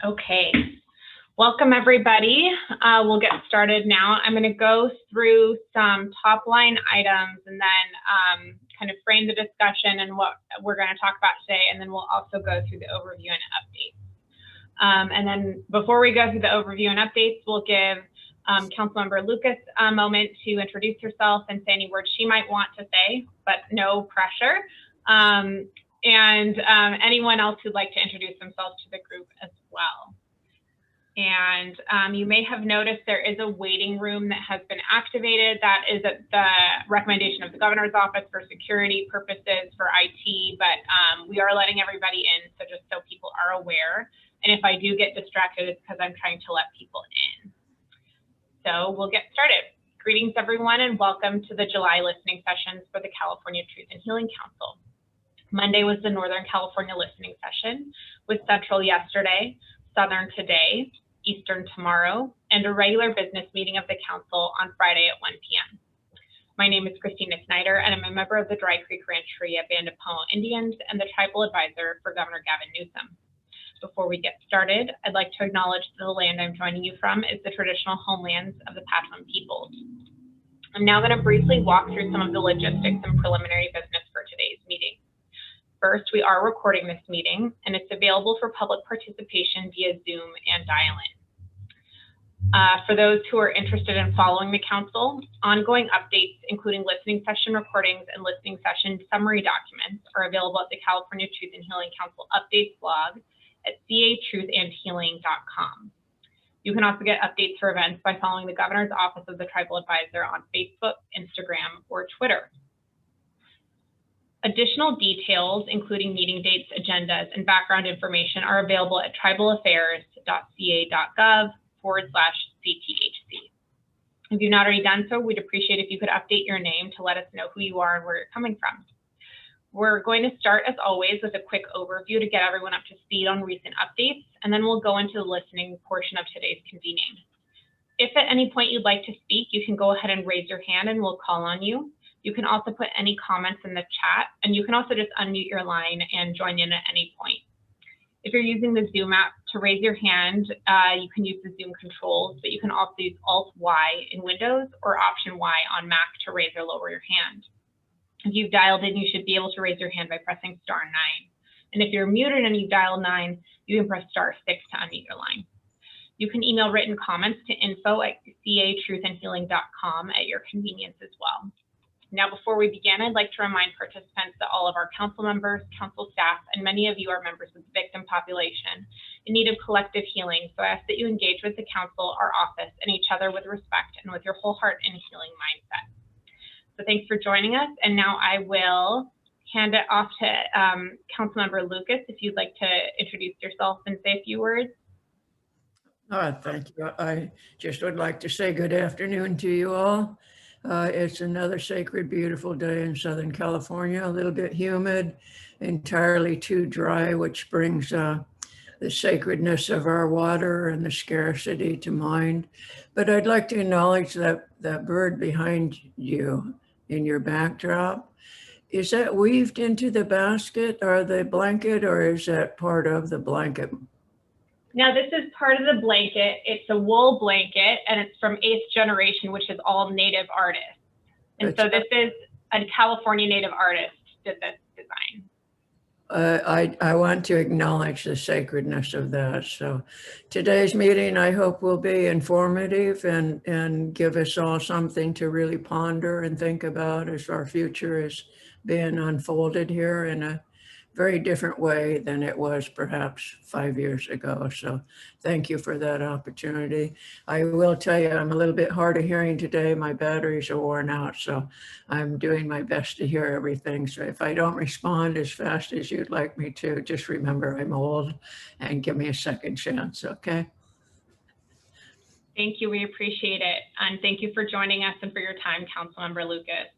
Okay, welcome everybody. We'll get started now. I'm going to go through some top line items and then kind of frame the discussion and what we're going to talk about today, and then we'll also go through the overview and updates. And then before we go through the overview and updates, we'll give Councilmember Lucas a moment to introduce herself and say any words she might want to say, but no pressure. And anyone else who'd like to introduce themselves to the group as well. And you may have noticed there is a waiting room that has been activated. That is at the recommendation of the governor's office for security purposes for IT, but we are letting everybody in, so just so people are aware. And if I do get distracted, it's because I'm trying to let people in. So we'll get started. Greetings, everyone, and welcome to the July listening sessions for the California Truth and Healing Council. Monday was the Northern California listening session, with Central yesterday, Southern today, Eastern tomorrow, and a regular business meeting of the council on Friday at 1 p.m. My name is Christina Snyder, and I'm a member of the Dry Creek Rancheria Band of Pomo Indians and the tribal advisor for Governor Gavin Newsom. Before we get started, I'd like to acknowledge that the land I'm joining you from is the traditional homelands of the Patwin peoples. I'm now going to briefly walk through some of the logistics and preliminary business for today's meeting. First, we are recording this meeting, and it's available for public participation via Zoom and dial-in. For those who are interested in following the council, ongoing updates, including listening session recordings and listening session summary documents, are available at the California Truth and Healing Council updates blog at catruthandhealing.com. You can also get updates for events by following the governor's office of the tribal advisor on Facebook, Instagram, or Twitter. Additional details, including meeting dates, agendas, and background information, are available at tribalaffairs.ca.gov/CTHC. If you've not already done so, we'd appreciate if you could update your name to let us know who you are and where you're coming from. We're going to start, as always, with a quick overview to get everyone up to speed on recent updates, and then we'll go into the listening portion of today's convening. If at any point you'd like to speak, you can go ahead and raise your hand and we'll call on you. You can also put any comments in the chat, and you can also just unmute your line and join in at any point. If you're using the Zoom app to raise your hand, you can use the Zoom controls, but you can also use Alt-Y in Windows or Option-Y on Mac to raise or lower your hand. If you've dialed in, you should be able to raise your hand by pressing *9. And if you're muted and you dial 9, you can press *6 to unmute your line. You can email written comments to info@catruthandhealing.com at your convenience as well. Now, before we begin, I'd like to remind participants that all of our council members, council staff, and many of you are members of the victim population in need of collective healing. So I ask that you engage with the council, our office, and each other with respect and with your whole heart and healing mindset. So thanks for joining us. And now I will hand it off to Councilmember Lucas, if you'd like to introduce yourself and say a few words. Thank you. I just would like to say good afternoon to you all. It's another sacred, beautiful day in Southern California, a little bit humid, entirely too dry, which brings the sacredness of our water and the scarcity to mind. But I'd like to acknowledge that bird behind you in your backdrop. Is that weaved into the basket or the blanket, or is that part of the blanket? Now, this is part of the blanket. It's a wool blanket, and it's from 8th Generation, which is all native artists. And so this is a California native artist did this design. I want to acknowledge the sacredness of that. So today's meeting, I hope, will be informative and give us all something to really ponder and think about as our future is being unfolded here in a very different way than it was perhaps 5 years ago. So thank you for that opportunity. I will tell you, I'm a little bit hard of hearing today. My batteries are worn out, so I'm doing my best to hear everything. So if I don't respond as fast as you'd like me to, just remember I'm old and give me a second chance, okay? Thank you, we appreciate it. And thank you for joining us and for your time, Councilmember Lucas.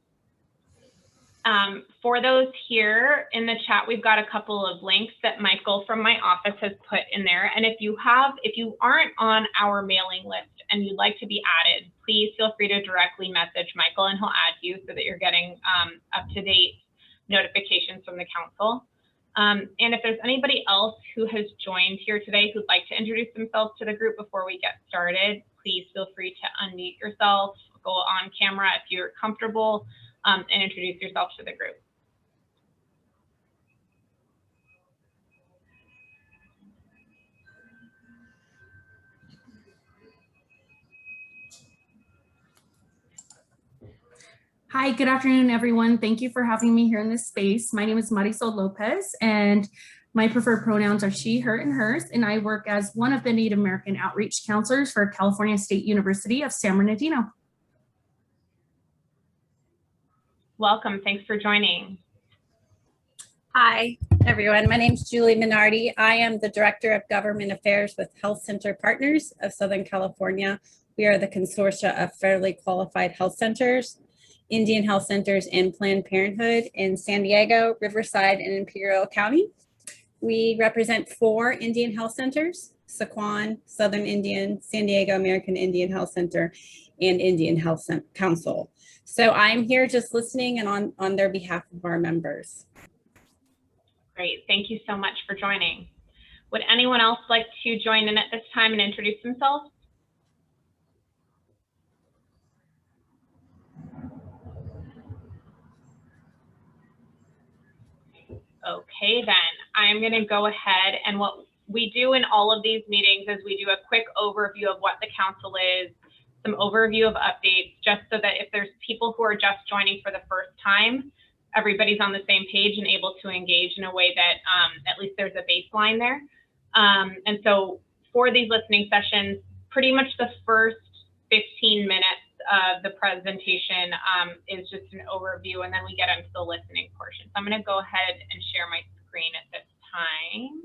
For those here in the chat, we've got a couple of links that Michael from my office has put in there. And if you aren't on our mailing list and you'd like to be added, please feel free to directly message Michael and he'll add you so that you're getting up-to-date notifications from the council. And if there's anybody else who has joined here today who'd like to introduce themselves to the group before we get started, please feel free to unmute yourself, go on camera if you're comfortable, and introduce yourself to the group. Hi, good afternoon, everyone. Thank you for having me here in this space. My name is Marisol Lopez, and my preferred pronouns are she, her, and hers, and I work as one of the Native American outreach counselors for California State University of San Bernardino. Welcome. Thanks for joining. Hi, everyone. My name is Julie Minardi. I am the Director of Government Affairs with Health Center Partners of Southern California. We are the consortia of federally qualified health centers, Indian health centers, and Planned Parenthood in San Diego, Riverside, and Imperial County. We represent 4 Indian health centers: Saquon, Southern Indian, San Diego American Indian Health Center, and Indian Health Council. So I'm here just listening and on their behalf of our members. Great. Thank you so much for joining. Would anyone else like to join in at this time and introduce themselves? Okay, then I'm going to go ahead, and what we do in all of these meetings is we do a quick overview of what the council is, some overview of updates, just so that if there's people who are just joining for the first time, everybody's on the same page and able to engage in a way that at least there's a baseline there. And so for these listening sessions, pretty much the first 15 minutes of the presentation is just an overview, and then we get into the listening portion. So I'm going to go ahead and share my screen at this time.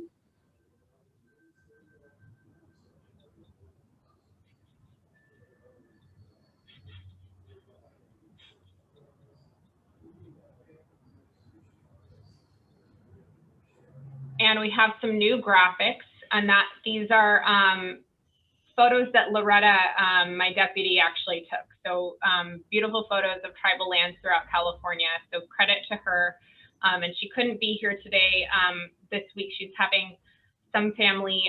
And we have some new graphics, and that these are photos that Loretta, my deputy, actually took. So beautiful photos of tribal lands throughout California. So credit to her. And she couldn't be here today. This week she's having some family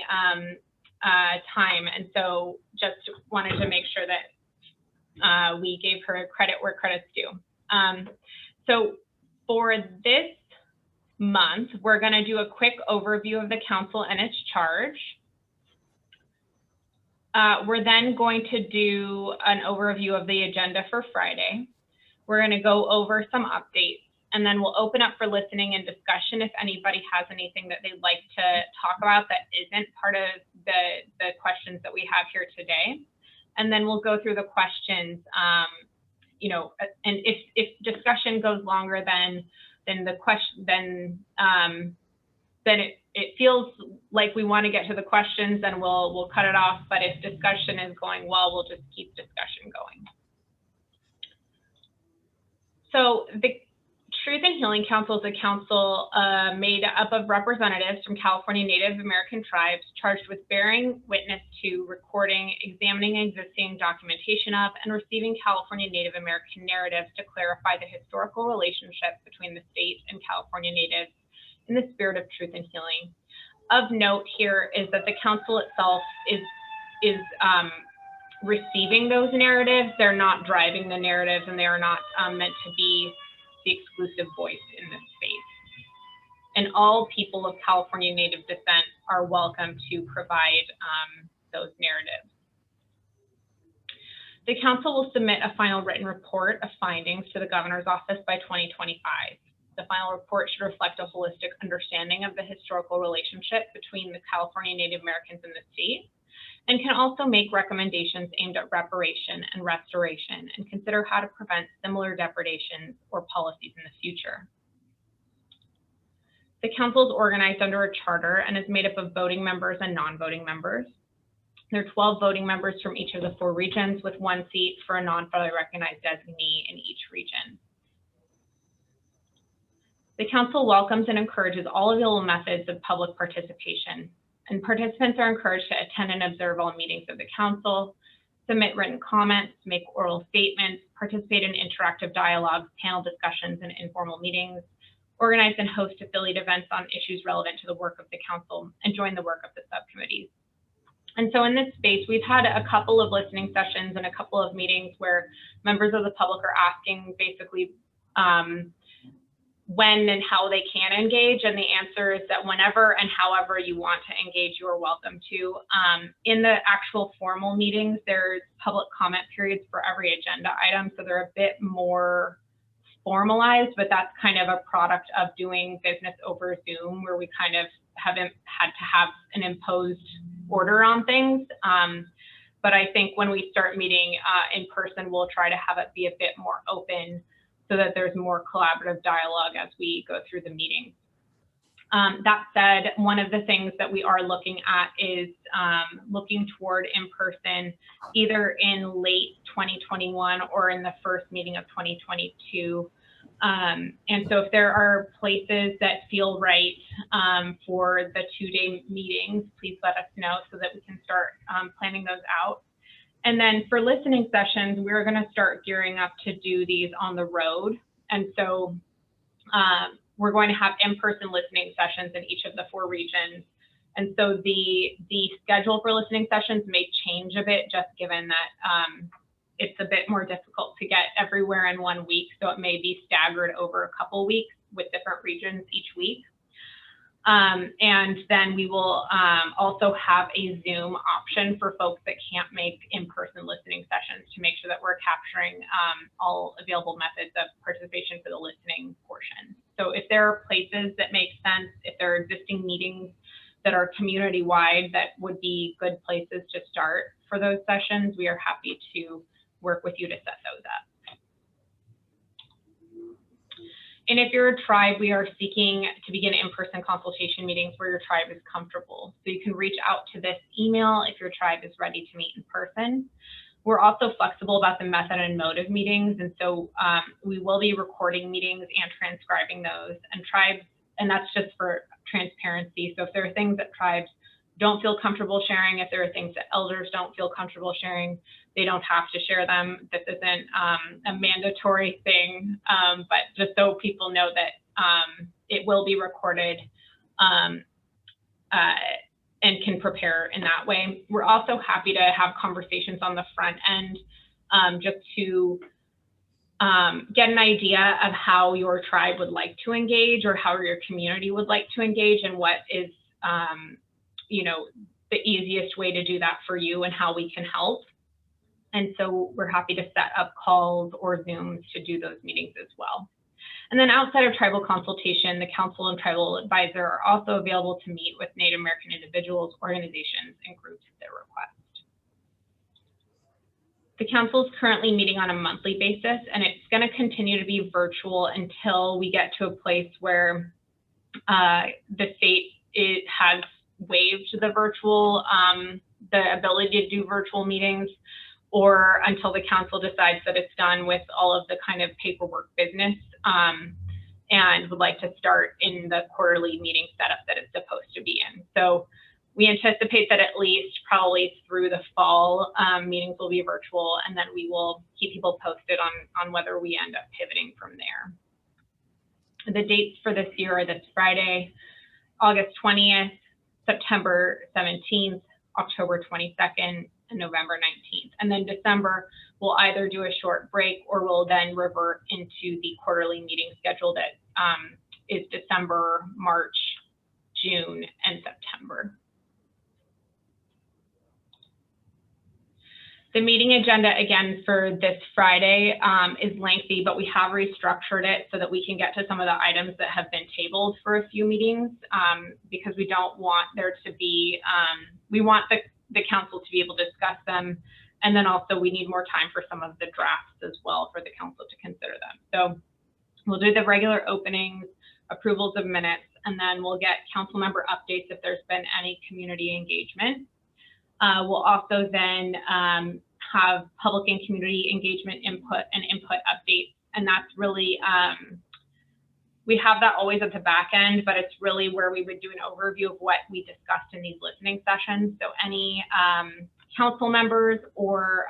time. And so just wanted to make sure that we gave her credit where credit's due. So for this month, we're going to do a quick overview of the council and its charge. We're then going to do an overview of the agenda for Friday. We're going to go over some updates, and then we'll open up for listening and discussion if anybody has anything that they'd like to talk about that isn't part of the questions that we have here today. And then we'll go through the questions, you know, and if discussion goes longer than the question, then it feels like we want to get to the questions, then we'll cut it off. But if discussion is going well, we'll just keep discussion going. So the Truth and Healing Council is a council made up of representatives from California Native American tribes charged with bearing witness to, recording, examining existing documentation of, and receiving California Native American narratives to clarify the historical relationship between the state and California natives in the spirit of truth and healing. Of note here is that the council itself is receiving those narratives. They're not driving the narratives, and they are not meant to be the exclusive voice in this space. And all people of California Native descent are welcome to provide those narratives. The council will submit a final written report of findings to the governor's office by 2025. The final report should reflect a holistic understanding of the historical relationship between the California Native Americans and the state, and can also make recommendations aimed at reparation and restoration, and consider how to prevent similar depredations or policies in the future. The council is organized under a charter and is made up of voting members and non-voting members. There are 12 voting members from each of the 4 regions, with 1 seat for a non-federally recognized designee in each region. The council welcomes and encourages all available methods of public participation, and participants are encouraged to attend and observe all meetings of the council, submit written comments, make oral statements, participate in interactive dialogues, panel discussions, and informal meetings, organize and host affiliate events on issues relevant to the work of the council, and join the work of the subcommittees. And so in this space, we've had a couple of listening sessions and a couple of meetings where members of the public are asking basically when and how they can engage, and the answer is that whenever and however you want to engage, you are welcome to. In the actual formal meetings, there's public comment periods for every agenda item, so they're a bit more formalized, but that's kind of a product of doing business over Zoom, where we kind of haven't had to have an imposed order on things. But I think when we start meeting in person, we'll try to have it be a bit more open so that there's more collaborative dialogue as we go through the meeting. That said, one of the things that we are looking at is looking toward in-person, either in late 2021 or in the first meeting of 2022. And so if there are places that feel right for the 2-day meetings, please let us know so that we can start planning those out. And then for listening sessions, we're going to start gearing up to do these on the road. And so we're going to have in-person listening sessions in each of the 4 regions. And so the schedule for listening sessions may change a bit, just given that it's a bit more difficult to get everywhere in 1 week. So it may be staggered over a couple weeks with different regions each week. And then we will also have a Zoom option for folks that can't make in-person listening sessions to make sure that we're capturing all available methods of participation for the listening portion. So if there are places that make sense, if there are existing meetings that are community-wide that would be good places to start for those sessions, we are happy to work with you to set those up. And if you're a tribe, we are seeking to begin in-person consultation meetings where your tribe is comfortable. So you can reach out to this email if your tribe is ready to meet in person. We're also flexible about the method and mode of meetings. And so we will be recording meetings and transcribing those. And tribes, and that's just for transparency. So if there are things that tribes don't feel comfortable sharing, if there are things that elders don't feel comfortable sharing, they don't have to share them. This isn't a mandatory thing, but just so people know that it will be recorded and can prepare in that way. We're also happy to have conversations on the front end just to get an idea of how your tribe would like to engage or how your community would like to engage, and what is you know, the easiest way to do that for you and how we can help. And so we're happy to set up calls or Zooms to do those meetings as well. And then outside of tribal consultation, the council and tribal advisor are also available to meet with Native American individuals, organizations, and groups at their request. The council is currently meeting on a monthly basis, and it's going to continue to be virtual until we get to a place where the state has waived the virtual, the ability to do virtual meetings, or until the council decides that it's done with all of the kind of paperwork business and would like to start in the quarterly meeting setup that it's supposed to be in. So we anticipate that at least probably through the fall, meetings will be virtual, and then we will keep people posted on whether we end up pivoting from there. The dates for this year are this Friday, August 20th, September 17th, October 22nd, and November 19th. And then December, we'll either do a short break or we'll then revert into the quarterly meeting schedule that is December, March, June, and September. The meeting agenda, again, for this Friday is lengthy, but we have restructured it so that we can get to some of the items that have been tabled for a few meetings because we don't want there to be, we want the council to be able to discuss them. And then also we need more time for some of the drafts as well for the council to consider them. So we'll do the regular openings, approvals of minutes, and then we'll get council member updates if there's been any community engagement. We'll also then have public and community engagement input and input updates. And that's really, we have that always at the back end, but it's really where we would do an overview of what we discussed in these listening sessions. So any council members or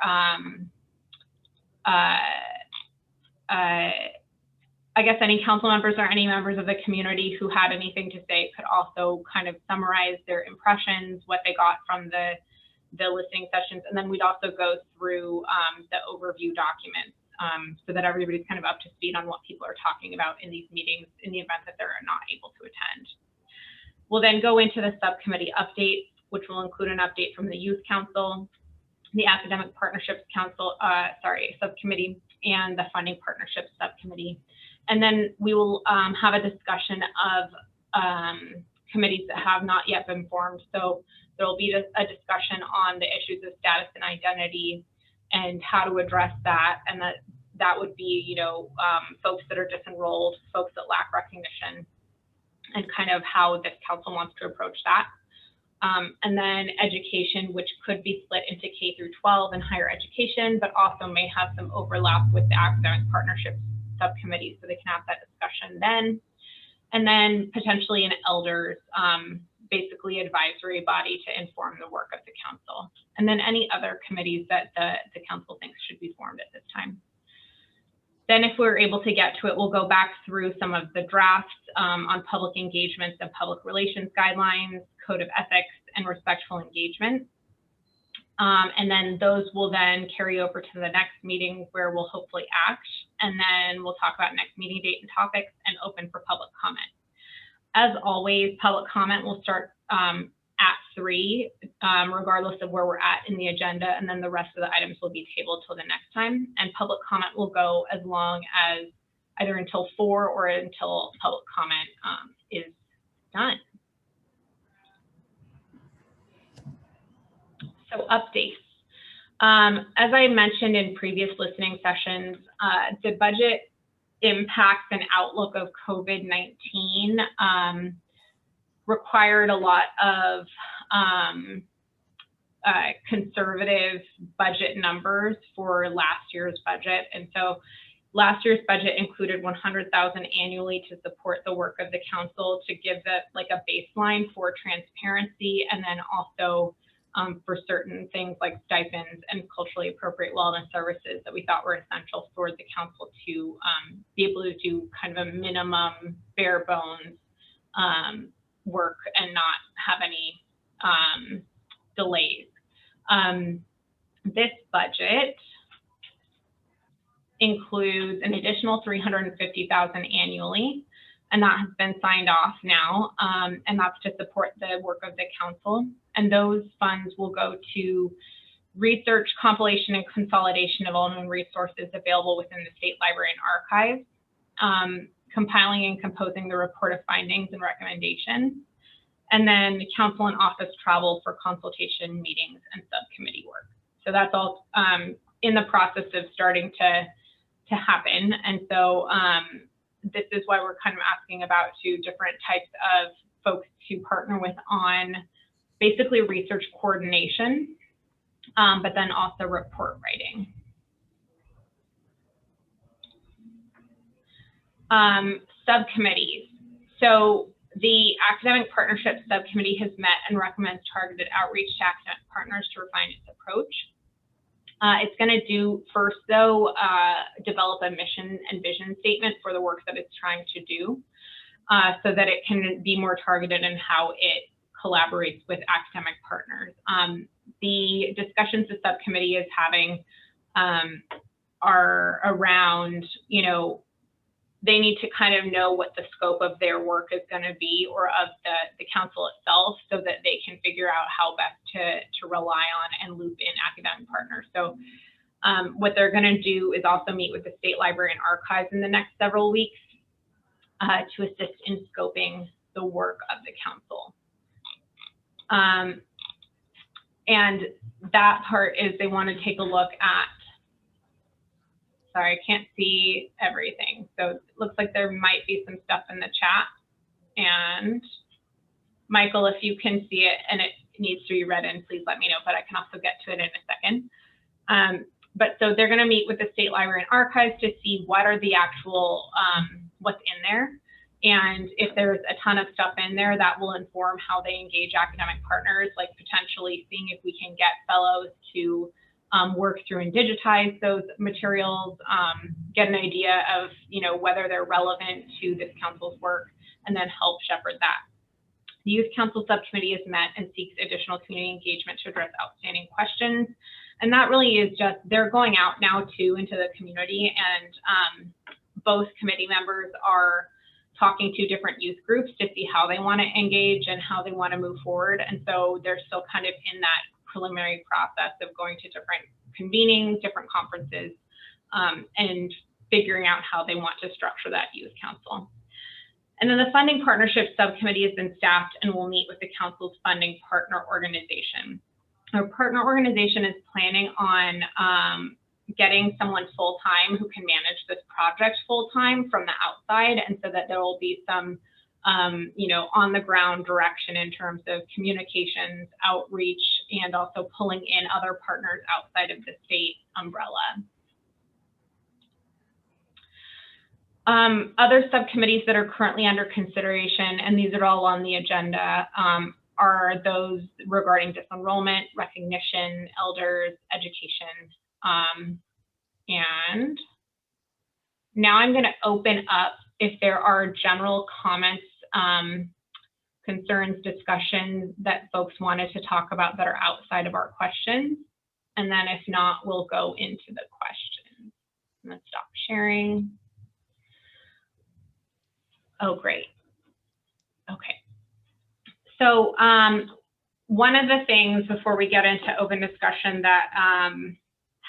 I guess any council members or any members of the community who had anything to say could also kind of summarize their impressions, what they got from the listening sessions, and then we'd also go through the overview documents so that everybody's kind of up to speed on what people are talking about in these meetings in the event that they're not able to attend. We'll then go into the subcommittee updates, which will include an update from the Youth Council, the Academic Partnerships Council, Subcommittee, and the Funding Partnerships Subcommittee. And then we will have a discussion of committees that have not yet been formed. So there will be a discussion on the issues of status and identity and how to address that. And that would be, you know, folks that are disenrolled, folks that lack recognition, and kind of how this council wants to approach that. And then education, which could be split into K through 12 and higher education, but also may have some overlap with the academic partnerships subcommittee, so they can have that discussion then. And then potentially an elders, basically advisory body to inform the work of the council. And then any other committees that the council thinks should be formed at this time. Then if we're able to get to it, we'll go back through some of the drafts on public engagements and public relations guidelines, code of ethics, and respectful engagement. And then those will then carry over to the next meeting where we'll hopefully act. And then we'll talk about next meeting date and topics and open for public comment. As always, public comment will start at 3, regardless of where we're at in the agenda. And then the rest of the items will be tabled till the next time. And public comment will go as long as either until 4 or until public comment is done. So updates. As I mentioned in previous listening sessions, the budget impacts and outlook of COVID-19 required a lot of conservative budget numbers for last year's budget. And so last year's budget included $100,000 annually to support the work of the council, to give like a baseline for transparency, and then also for certain things like stipends and culturally appropriate wellness services that we thought were essential for the council to be able to do kind of a minimum bare bones work and not have any delays. This budget includes an additional $350,000 annually, and that has been signed off now, and that's to support the work of the council. And those funds will go to research, compilation, and consolidation of all known resources available within the State Library and Archives, compiling and composing the report of findings and recommendations, and then council and office travel for consultation meetings and subcommittee work. So that's all in the process of starting to happen. And so this is why we're kind of asking about 2 different types of folks to partner with on basically research coordination, but then also report writing. Subcommittees. So the Academic Partnerships Subcommittee has met and recommends targeted outreach to academic partners to refine its approach. It's going to do first, though, develop a mission and vision statement for the work that it's trying to do, so that it can be more targeted in how it collaborates with academic partners. The discussions the subcommittee is having are around, you know, they need to kind of know what the scope of their work is going to be, or of the council itself, so that they can figure out how best to rely on and loop in academic partners. So what they're going to do is also meet with the State Library and Archives in the next several weeks to assist in scoping the work of the council. And that part is they want to take a look at, sorry, I can't see everything. So it looks like there might be some stuff in the chat. And Michael, if you can see it and it needs to be read in, please let me know, but I can also get to it in a second. But so they're going to meet with the State Library and Archives to see what are the actual, what's in there. And if there's a ton of stuff in there, that will inform how they engage academic partners, like potentially seeing if we can get fellows to work through and digitize those materials, get an idea of, whether they're relevant to this council's work, and then help shepherd that. The Youth Council Subcommittee is met and seeks additional community engagement to address outstanding questions. And that really is just, they're going out now too into the community, and both committee members are talking to different youth groups to see how they want to engage and how they want to move forward. And so they're still kind of in that preliminary process of going to different convenings, different conferences, and figuring out how they want to structure that youth council. And then the Funding Partnership Subcommittee has been staffed and will meet with the council's funding partner organization. Our partner organization is planning on getting someone full-time who can manage this project full-time from the outside, and so that there will be some on-the-ground direction in terms of communications, outreach, and also pulling in other partners outside of the state umbrella. Other subcommittees that are currently under consideration, and these are all on the agenda, are those regarding disenrollment, recognition, elders, education. And now I'm going to open up if there are general comments, concerns, discussions that folks wanted to talk about that are outside of our questions. And then if not, we'll go into the questions. I'm going to stop sharing. Oh, great. Okay. So one of the things before we get into open discussion that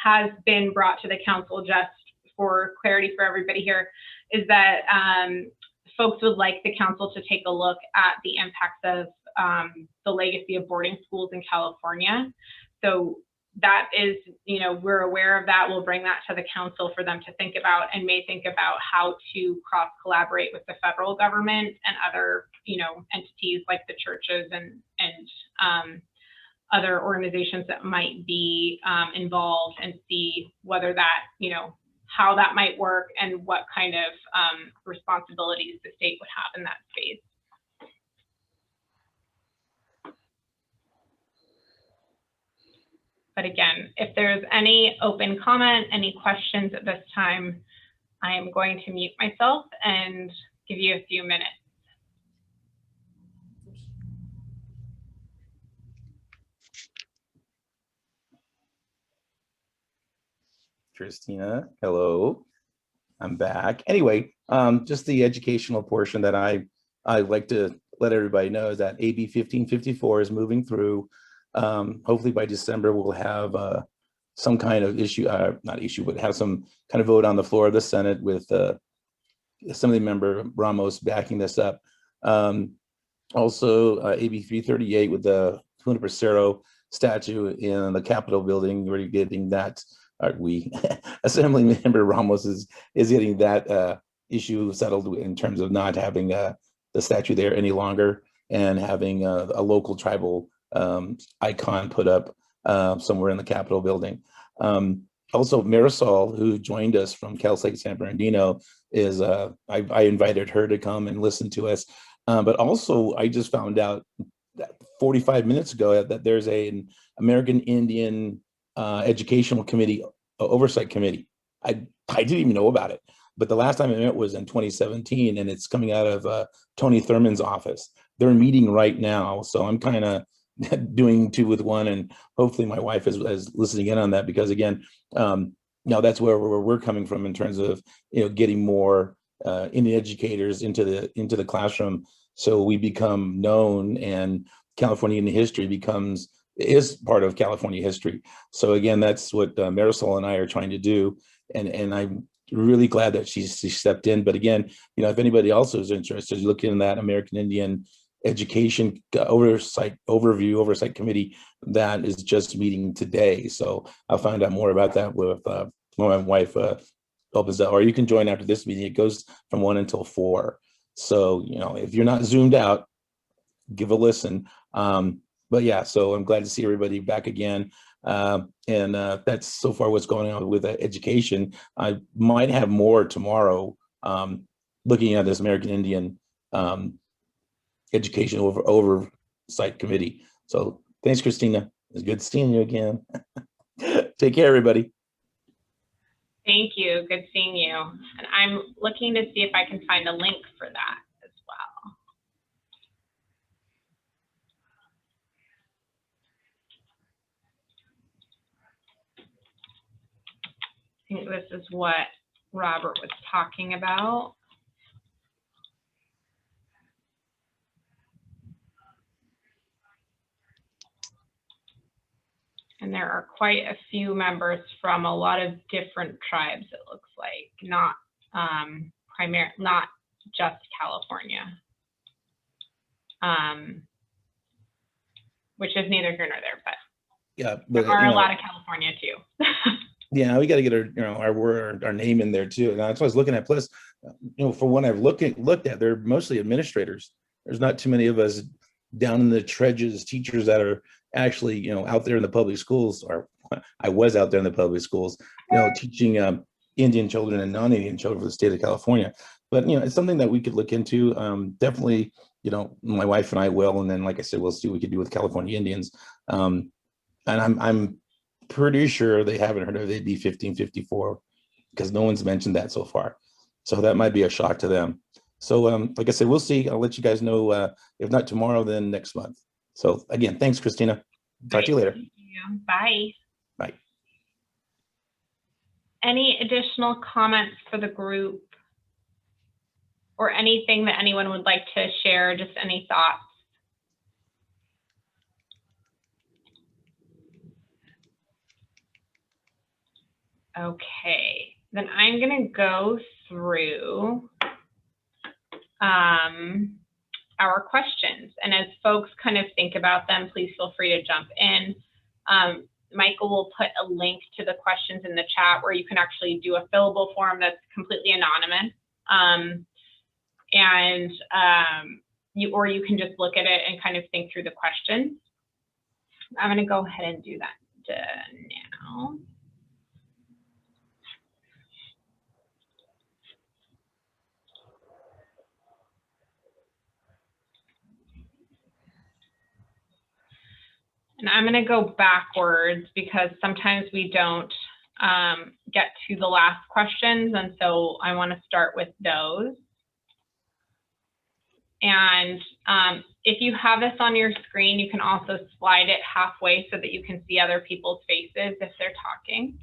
has been brought to the council, just for clarity for everybody here, is that folks would like the council to take a look at the impacts of the legacy of boarding schools in California. So that is, we're aware of that. We'll bring that to the council for them to think about, and may think about how to cross collaborate with the federal government and other, entities like the churches and other organizations that might be involved, and see whether that, how that might work and what kind of responsibilities the state would have in that space. But again, if there's any open comment, any questions at this time, I am going to mute myself and give you a few minutes. Christina, hello, I'm back. Anyway, just the educational portion that I like to let everybody know is that AB 1554 is moving through. Hopefully by December, we'll have some kind of issue, not issue, but have some kind of vote on the floor of the Senate with Assemblymember Ramos backing this up. Also, AB 338 with the Junipero statue in the Capitol building, we're getting that. Assemblymember Ramos is getting that issue settled in terms of not having the statue there any longer, and having a local tribal icon put up somewhere in the Capitol building. Also, Marisol, who joined us from Cal State San Bernardino, is I invited her to come and listen to us. But also, I just found out that 45 minutes ago that there's an American Indian Educational Committee Oversight Committee. I didn't even know about it, but the last time I met was in 2017, and it's coming out of Tony Thurman's office. They're meeting right now, so I'm kind of doing two with one, and hopefully my wife is listening in on that, because again, now that's where we're coming from in terms of getting more Indian educators into the classroom, so we become known, and California Indian history is part of California history. So again, that's what Marisol and I are trying to do, and I'm really glad that she stepped in. But again, if anybody else is interested, look in that American Indian Education Oversight Committee that is just meeting today. So I'll find out more about that with my wife opens up, or you can join after this meeting. It goes from 1 until 4. So if you're not zoomed out, give a listen. But yeah, so I'm glad to see everybody back again. And that's so far what's going on with education. I might have more tomorrow looking at this American Indian Education Oversight Committee. So thanks, Christina. It's good seeing you again. Take care, everybody. Thank you. Good seeing you. And I'm looking to see if I can find a link for that as well. I think this is what Robert was talking about. And there are quite a few members from a lot of different tribes, it looks like, not not just California, which is neither here nor there, but Yeah, but there are a lot of California too. Yeah, we got to get our name in there too. And that's what I was looking at. Plus, for what I've looked at, they're mostly administrators. There's not too many of us down in the trenches, teachers that are actually, out there in the public schools, or I was out there in the public schools, teaching Indian children and non-Indian children for the state of California. But, it's something that we could look into. Definitely, my wife and I will. And then, like I said, we'll see what we can do with California Indians. And I'm pretty sure they haven't heard of AB 1554 because no one's mentioned that so far. So that might be a shock to them. So like I said, we'll see. I'll let you guys know, if not tomorrow, then next month. So again, thanks, Christina. Talk to you later. Thank you. Bye. Bye. Any additional comments for the group or anything that anyone would like to share? Just any thoughts? Okay, then I'm going to go through our questions. And as folks kind of think about them, please feel free to jump in. Michael will put a link to the questions in the chat where you can actually do a fillable form that's completely anonymous. Or you can just look at it and kind of think through the questions. I'm going to go ahead and do that now. And I'm going to go backwards because sometimes we don't get to the last questions. And so I want to start with those. And if you have this on your screen, you can also slide it halfway so that you can see other people's faces if they're talking.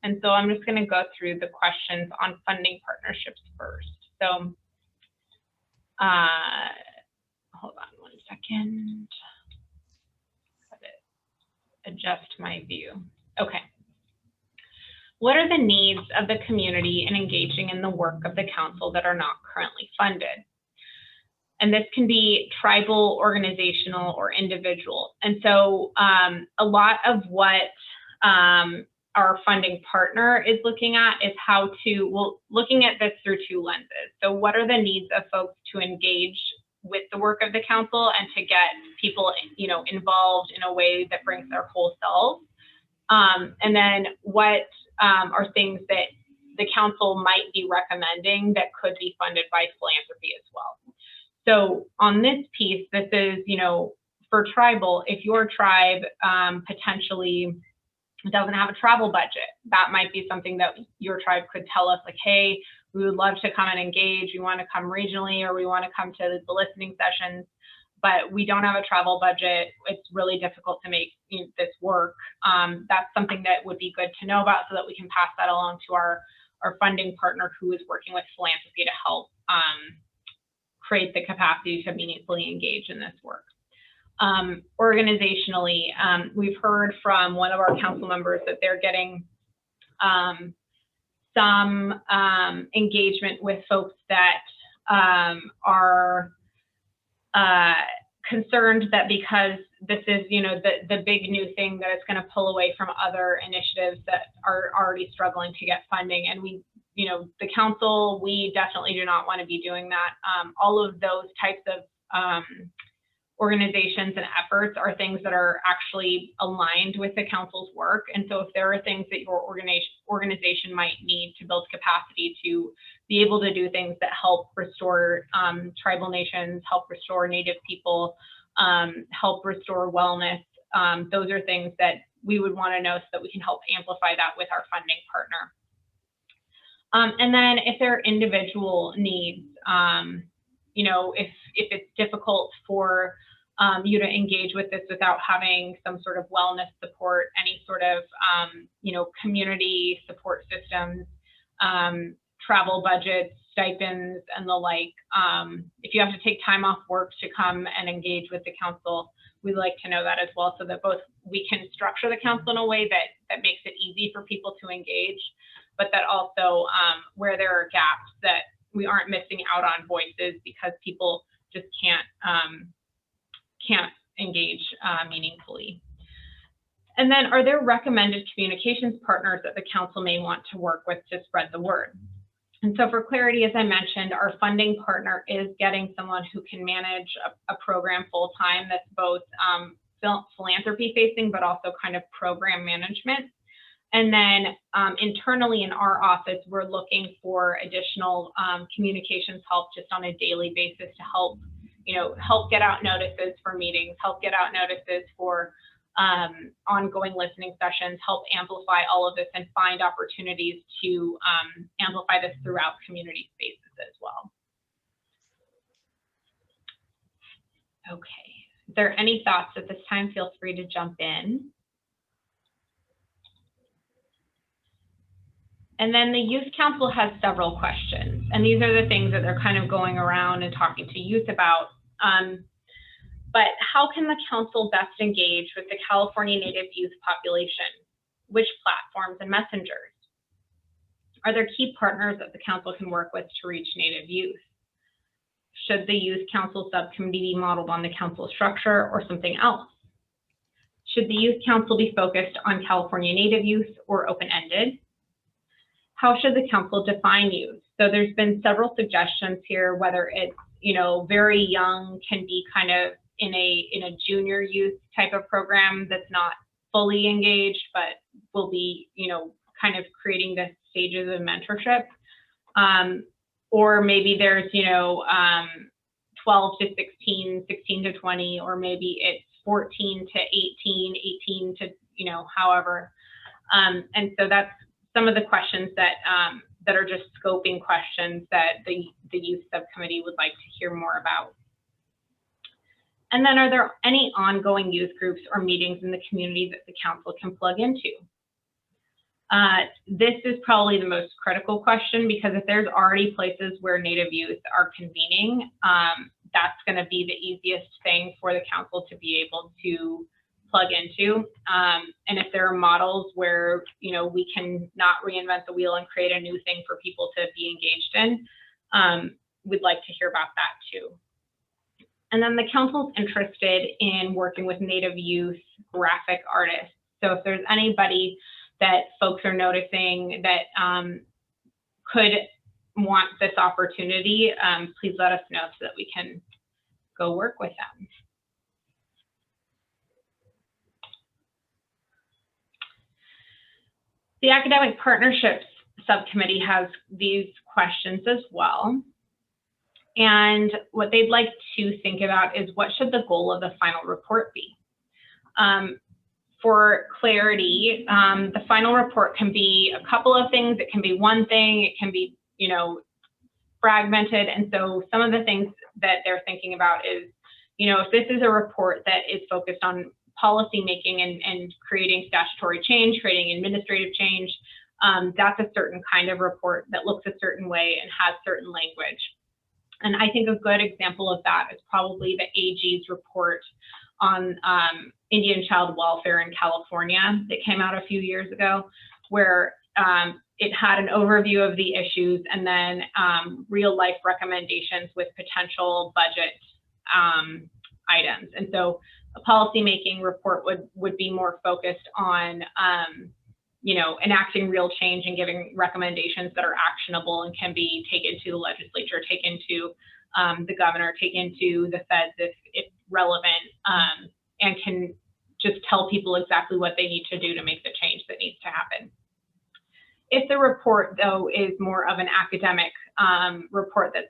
And so I'm just going to go through the questions on funding partnerships first. So hold on one second. Adjust my view. Okay. What are the needs of the community in engaging in the work of the council that are not currently funded? And this can be tribal, organizational, or individual. And so a lot of what our funding partner is looking at is how to, looking at this through two lenses. So what are the needs of folks to engage with the work of the council and to get people, involved in a way that brings their whole selves? And then what are things that the council might be recommending that could be funded by philanthropy as well? So on this piece, this is, for tribal, if your tribe potentially doesn't have a travel budget, that might be something that your tribe could tell us, like, hey, we would love to come and engage. We want to come regionally, or we want to come to the listening sessions, but we don't have a travel budget. It's really difficult to make this work. That's something that would be good to know about so that we can pass that along to our funding partner who is working with philanthropy to help create the capacity to meaningfully engage in this work. Organizationally, we've heard from one of our council members that they're getting some engagement with folks that are concerned that because this is, the big new thing, that it's going to pull away from other initiatives that are already struggling to get funding. And we, the council, we definitely do not want to be doing that. All of those types of organizations and efforts are things that are actually aligned with the council's work. And so if there are things that your organization might need to build capacity to be able to do things that help restore tribal nations, help restore Native people, help restore wellness, those are things that we would want to know so that we can help amplify that with our funding partner. And then if there are individual needs, you know, if it's difficult for you to engage with this without having some sort of wellness support, any sort of, you know, community support systems, travel budgets, stipends, and the like. If you have to take time off work to come and engage with the council, we'd like to know that as well, so that both we can structure the council in a way that makes it easy for people to engage, but that also where there are gaps, that we aren't missing out on voices because people just can't engage meaningfully. And then, are there recommended communications partners that the council may want to work with to spread the word? And so for clarity, as I mentioned, our funding partner is getting someone who can manage a program full time that's both philanthropy facing, but also kind of program management. And then internally in our office, we're looking for additional communications help just on a daily basis to help, you know, help get out notices for meetings, help get out notices for ongoing listening sessions, help amplify all of this and find opportunities to amplify this throughout community spaces as well. Okay, if there are any thoughts at this time, feel free to jump in. And then the Youth Council has several questions, and these are the things that they're kind of going around and talking to youth about. But how can the council best engage with the California Native youth population? Which platforms and messengers? Are there key partners that the council can work with to reach Native youth? Should the Youth Council subcommittee be modeled on the council structure or something else? Should the Youth Council be focused on California Native youth or open-ended? How should the council define youth? So there's been several suggestions here, whether it's, you know, very young can be kind of in a junior youth type of program that's not fully engaged, but will be, you know, kind of creating the stages of mentorship. Or maybe there's, you know, 12 to 16, 16 to 20, or maybe it's 14 to 18, 18 to, you know, however. And so that's some of the questions that that are just scoping questions that the youth subcommittee would like to hear more about. And then, are there any ongoing youth groups or meetings in the community that the council can plug into? This is probably the most critical question, because if there's already places where Native youth are convening, that's going to be the easiest thing for the council to be able to plug into. And if there are models where, you know, we can not reinvent the wheel and create a new thing for people to be engaged in, we'd like to hear about that too. And then the council's interested in working with Native youth graphic artists. So if there's anybody that folks are noticing that could want this opportunity, please let us know so that we can go work with them. The Academic Partnerships Subcommittee has these questions as well. And what they'd like to think about is, what should the goal of the final report be? For clarity, the final report can be a couple of things. It can be one thing. It can be, you know, fragmented. And so some of the things that they're thinking about is, you know, if this is a report that is focused on policy making and creating statutory change, creating administrative change, that's a certain kind of report that looks a certain way and has certain language. And I think a good example of that is probably the AG's report on Indian child welfare in California that came out a few years ago, where it had an overview of the issues and then real life recommendations with potential budget items. And so a policymaking report would be more focused on you know, enacting real change and giving recommendations that are actionable and can be taken to the legislature, taken to the governor, taken to the feds if relevant, and can just tell people exactly what they need to do to make the change that needs to happen. If the report, though, is more of an academic report that's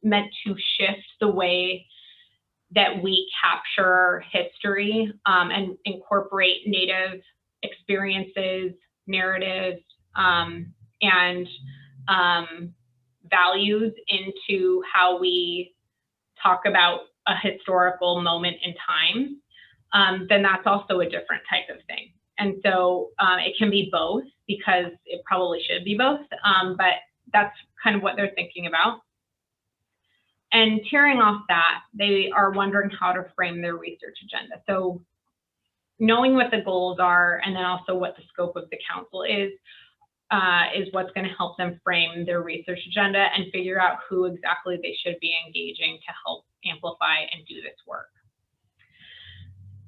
meant to shift the way that we capture history and incorporate Native experiences, narratives, and values into how we talk about a historical moment in time, then that's also a different type of thing. And so it can be both, because it probably should be both, but that's kind of what they're thinking about. And tearing off that, they are wondering how to frame their research agenda. So knowing what the goals are, and then also what the scope of the council is what's going to help them frame their research agenda and figure out who exactly they should be engaging to help amplify and do this work.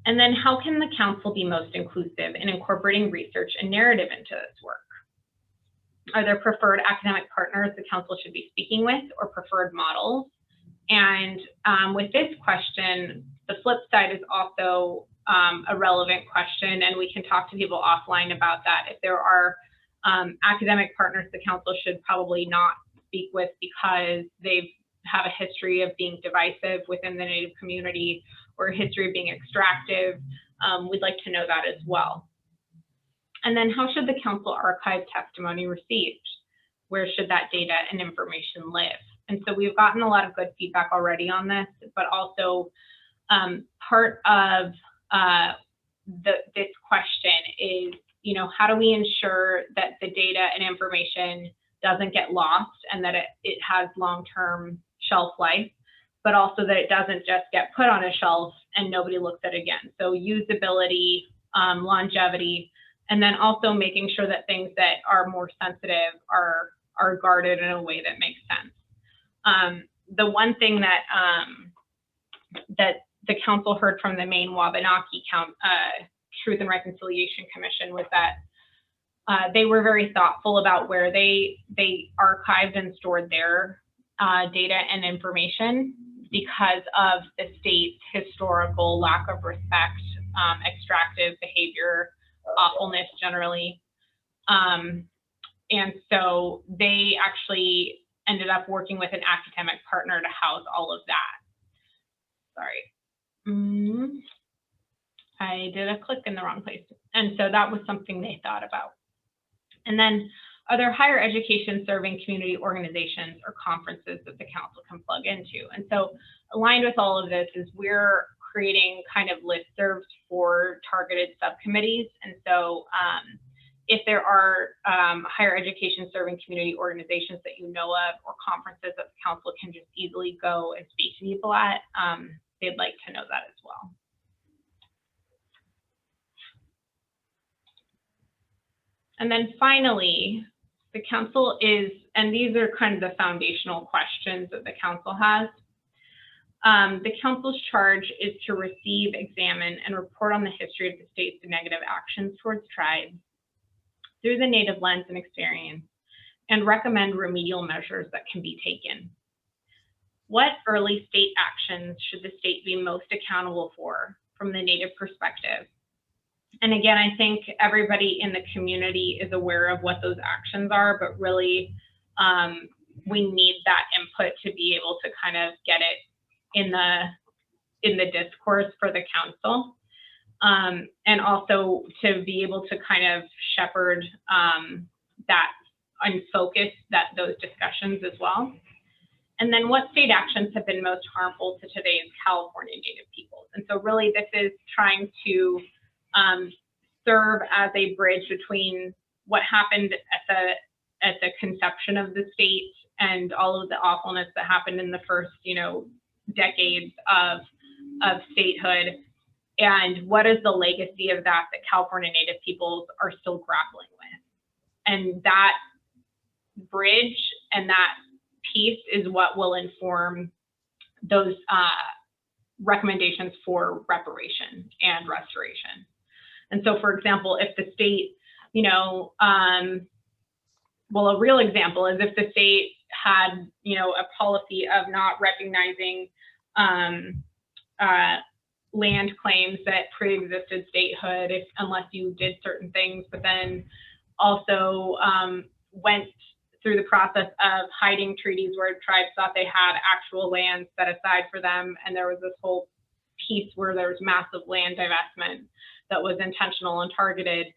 And then how can the council be most inclusive in incorporating research and narrative into this work? Are there preferred academic partners the council should be speaking with, or preferred models? And with this question, the flip side is also a relevant question, and we can talk to people offline about that. If there are academic partners the council should probably not speak with because they have a history of being divisive within the Native community, or a history of being extractive, we'd like to know that as well. And then how should the council archive testimony received? Where should that data and information live? And so we've gotten a lot of good feedback already on this, but also part of this question is, how do we ensure that the data and information doesn't get lost, and that it has long-term shelf life, but also that it doesn't just get put on a shelf and nobody looks at it again. So usability, longevity, and then also making sure that things that are more sensitive are guarded in a way that makes sense. The one thing that that the council heard from the Maine Wabanaki Truth and Reconciliation Commission was that they were very thoughtful about where they archived and stored their data and information because of the state's historical lack of respect, extractive behavior, awfulness generally. And so they actually ended up working with an academic partner to house all of that. Sorry. I did a click in the wrong place. And so that was something they thought about. And then, are there higher education serving community organizations or conferences that the council can plug into? And so aligned with all of this is we're creating kind of listservs for targeted subcommittees. And so if there are higher education serving community organizations that you know of, or conferences that the council can just easily go and speak to people at, they'd like to know that as well. And then finally, the council is, and these are kind of the foundational questions that the council has. The council's charge is to receive, examine, and report on the history of the state's negative actions towards tribes through the Native lens and experience, and recommend remedial measures that can be taken. What early state actions should the state be most accountable for from the Native perspective? And again, I think everybody in the community is aware of what those actions are, but really we need that input to be able to kind of get it in the discourse for the council. And also to be able to kind of shepherd that and focus those discussions as well. And then what state actions have been most harmful to today's California Native peoples? And so really this is trying to serve as a bridge between what happened at the conception of the state and all of the awfulness that happened in the first, decades of statehood, and what is the legacy of that California Native peoples are still grappling with. And that bridge and that piece is what will inform those recommendations for reparation and restoration. And so, for example, if the state, well, a real example is if the state had, a policy of not recognizing land claims that pre-existed statehood unless you did certain things, but then also went through the process of hiding treaties where tribes thought they had actual land set aside for them. And there was this whole piece where there was massive land divestment that was intentional and targeted.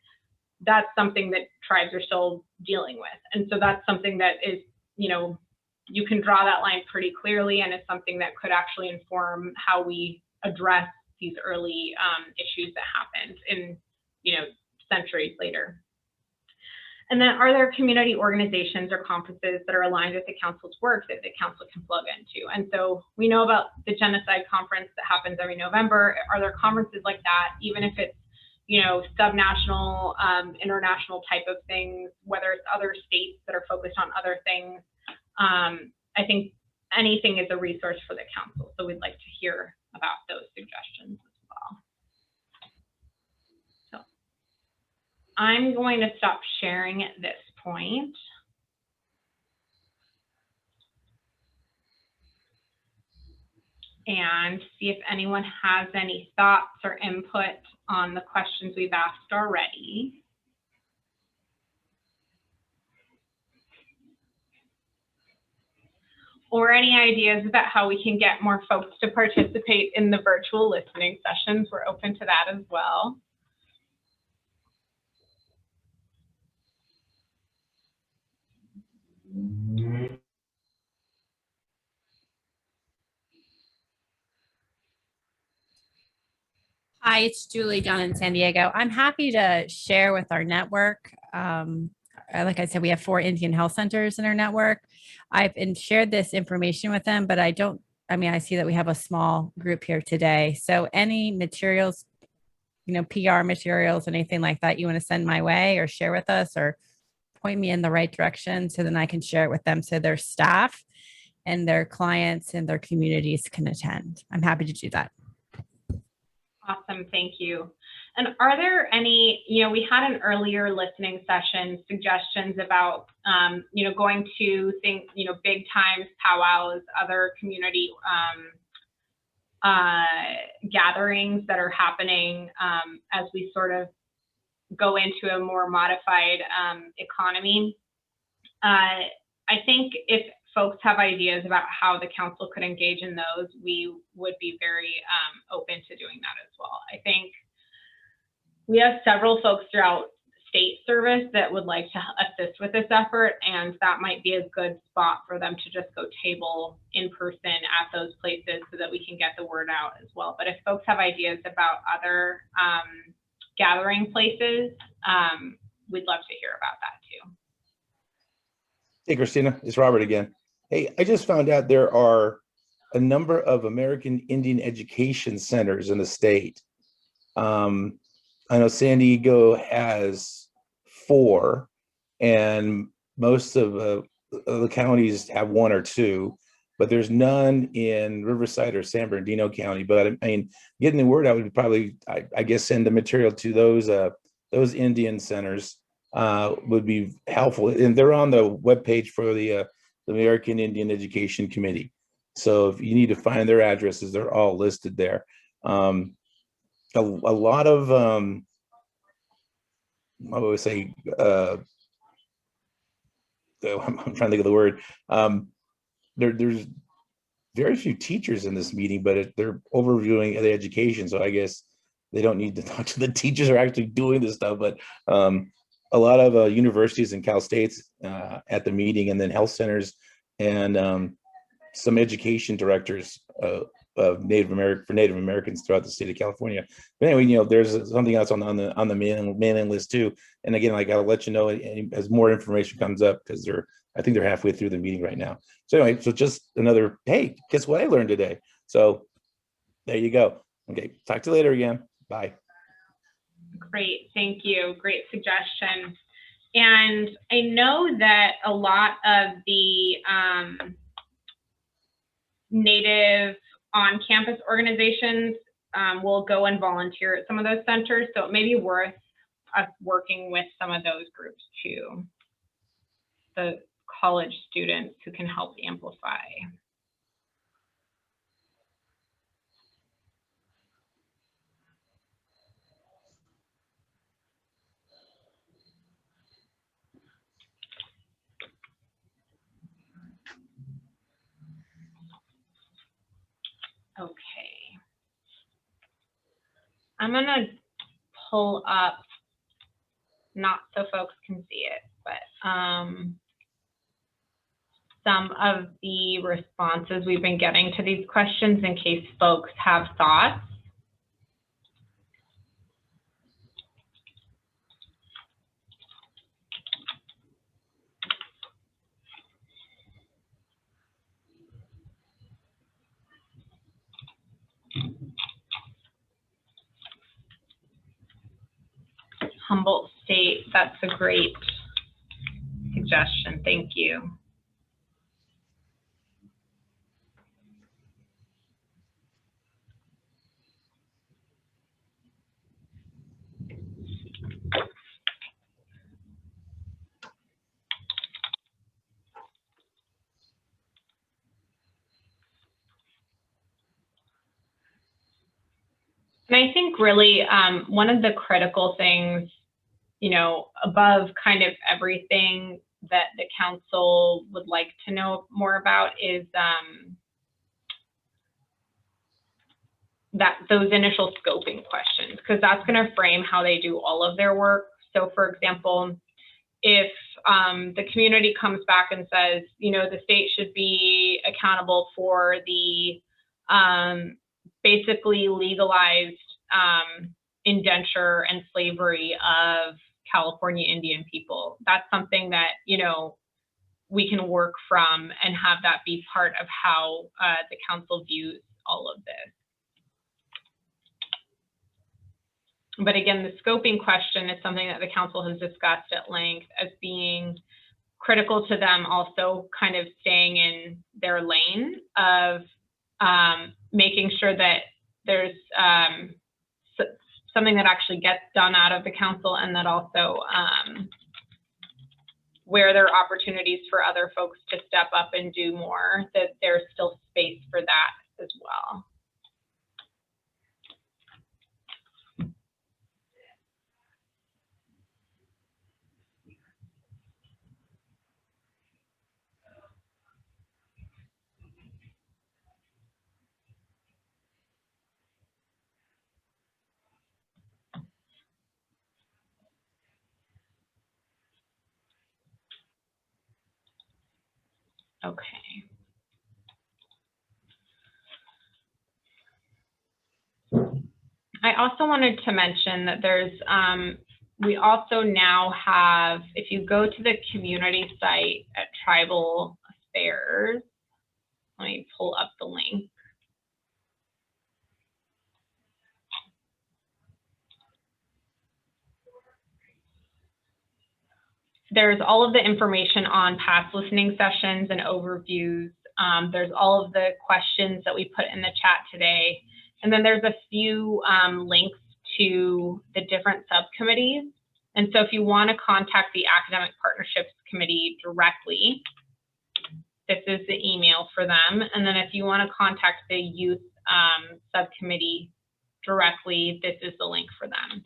That's something that tribes are still dealing with. And so that's something that is, you know, you can draw that line pretty clearly, and it's something that could actually inform how we address these early issues that happened in, you know, centuries later. And then, are there community organizations or conferences that are aligned with the council's work that the council can plug into? And so we know about the genocide conference that happens every November. Are there conferences like that, even if it's, you know, subnational, international type of things, whether it's other states that are focused on other things? I think anything is a resource for the council. So we'd like to hear about those suggestions as well. So I'm going to stop sharing at this point. And see if anyone has any thoughts or input on the questions we've asked already. Or any ideas about how we can get more folks to participate in the virtual listening sessions. We're open to that as well. Hi, it's Julie down in San Diego. I'm happy to share with our network. Like I said, we have 4 Indian health centers in our network. I've shared this information with them, but I see that we have a small group here today. So any materials, you know, PR materials, anything like that you want to send my way or share with us or point me in the right direction so then I can share it with them so their staff and their clients and their communities can attend. I'm happy to do that. Awesome, thank you. And are there any, you know, we had an earlier listening session suggestions about, you know, going to think, you know, big times, powwows, other community gatherings that are happening as we sort of go into a more modified economy. I think if folks have ideas about how the council could engage in those, we would be very open to doing that as well. I think we have several folks throughout state service that would like to assist with this effort, and that might be a good spot for them to just go table in person at those places so that we can get the word out as well. But if folks have ideas about other gathering places, we'd love to hear about that too. Hey, Christina, it's Robert again. Hey, I just found out there are a number of American Indian education centers in the state. I know San Diego has 4, and most of the counties have 1 or 2, but there's none in Riverside or San Bernardino County. But I mean, getting the word out would probably, I guess, send the material to those Indian centers would be helpful. And they're on the webpage for the American Indian Education Committee. So if you need to find their addresses, they're all listed there. A lot of, I would say, I'm trying to think of the word. There's very few teachers in this meeting, but they're overviewing the education. So I guess they don't need to talk to the teachers who are actually doing this stuff. But a lot of universities and Cal States at the meeting, and then health centers and some education directors of Native Americans throughout the state of California. But anyway, you know, there's something else on the mailing list too. And again, I gotta let you know as more information comes up, because I think they're halfway through the meeting right now. So anyway, so just another, hey, guess what I learned today? So there you go. Okay, talk to you later again. Bye. Great, thank you. Great suggestion. And I know that a lot of the Native on-campus organizations will go and volunteer at some of those centers. So it may be worth us working with some of those groups too. The college students who can help amplify. I'm gonna pull up, not so folks can see it, but some of the responses we've been getting to these questions in case folks have thoughts. Humboldt State, that's a great suggestion. Thank you. And I think really one of the critical things, you know, above kind of everything that the council would like to know more about is those initial scoping questions, because that's going to frame how they do all of their work. So for example, if the community comes back and says, you know, the state should be accountable for the basically legalized indenture and slavery of California Indian people, that's something that, you know, we can work from and have that be part of how the council views all of this. But again, the scoping question is something that the council has discussed at length as being critical to them, also kind of staying in their lane of making sure that there's something that actually gets done out of the council, and that also where there are opportunities for other folks to step up and do more, that there's still space for that as well. Okay. I also wanted to mention that there's, we also now have, if you go to the community site at Tribal Affairs, let me pull up the link. There's all of the information on past listening sessions and overviews. There's all of the questions that we put in the chat today. And then there's a few links to the different subcommittees. And so if you want to contact the Academic Partnerships Committee directly, this is the email for them. And then if you want to contact the Youth Subcommittee directly, this is the link for them.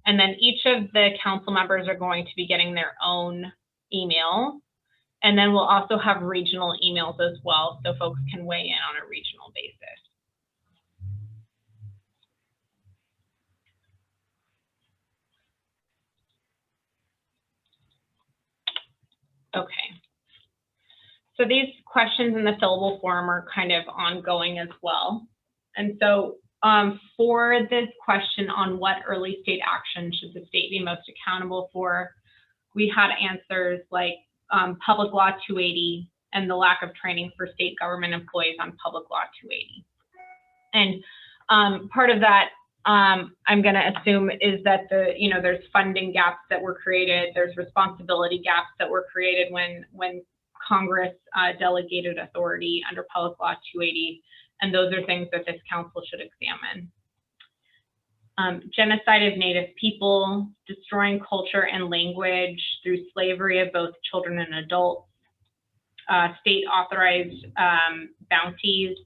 And then each of the council members are going to be getting their own email. And then we'll also have regional emails as well, so folks can weigh in on a regional basis. Okay. So these questions in the fillable form are kind of ongoing as well. And so for this question on what early state action should the state be most accountable for, we had answers like Public Law 280 and the lack of training for state government employees on Public Law 280. And part of that, I'm going to assume, is that there's funding gaps that were created, there's responsibility gaps that were created when Congress delegated authority under Public Law 280. And those are things that this council should examine. Genocide of Native people, destroying culture and language through slavery of both children and adults, state authorized bounties,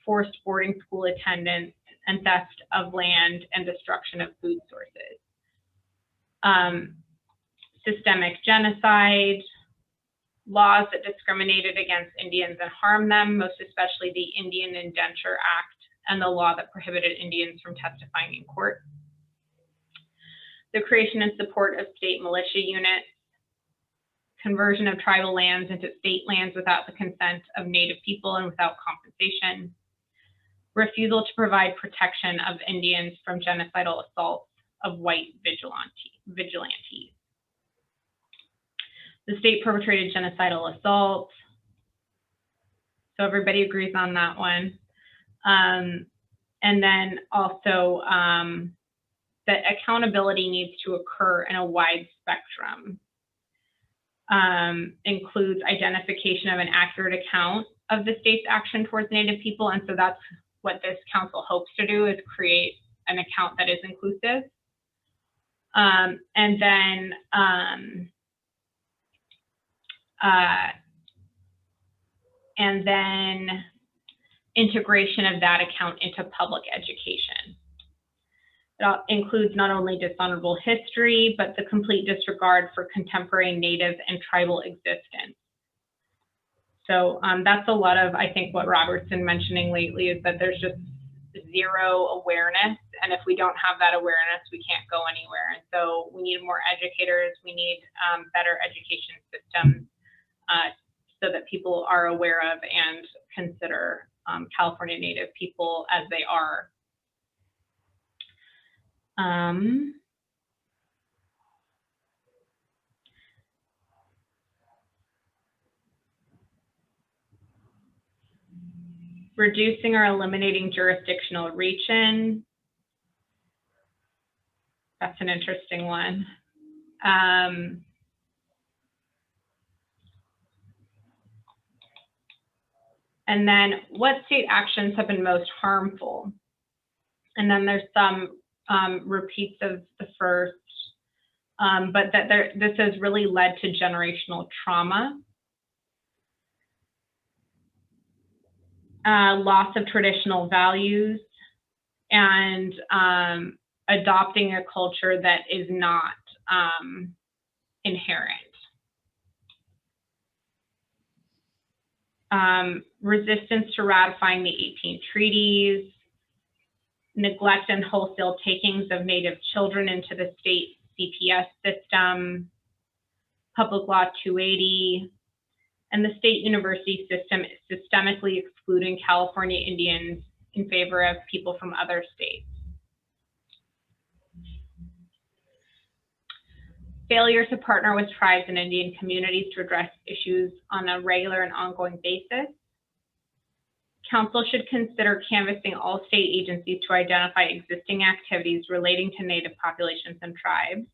forced boarding school attendance, and theft of land and destruction of food sources. Systemic genocide, laws that discriminated against Indians and harmed them, most especially the Indian Indenture Act and the law that prohibited Indians from testifying in court. the creation and support of state militia units, conversion of tribal lands into state lands without the consent of Native people and without compensation, refusal to provide protection of Indians from genocidal assaults of white vigilantes. The state perpetrated genocidal assaults. So everybody agrees on that one. And then also that accountability needs to occur in a wide spectrum. Includes identification of an accurate account of the state's action towards Native people. And so that's what this council hopes to do, is create an account that is inclusive. And then integration of that account into public education. It includes not only dishonorable history, but the complete disregard for contemporary Native and tribal existence. So that's a lot of, I think, what Robert's been mentioning lately, is that there's just zero awareness. And if we don't have that awareness, we can't go anywhere. And so we need more educators. We need better education systems so that people are aware of and consider California Native people as they are. Reducing or eliminating jurisdictional reach-in. That's an interesting one. And then what state actions have been most harmful? And then there's some repeats of the first, but that this has really led to generational trauma. Loss of traditional values, and adopting a culture that is not inherent. Resistance to ratifying the 18 treaties, neglect and wholesale takings of Native children into the state CPS system, Public Law 280, and the state university system is systemically excluding California Indians in favor of people from other states. Failure to partner with tribes and Indian communities to address issues on a regular and ongoing basis. Council should consider canvassing all state agencies to identify existing activities relating to Native populations and tribes.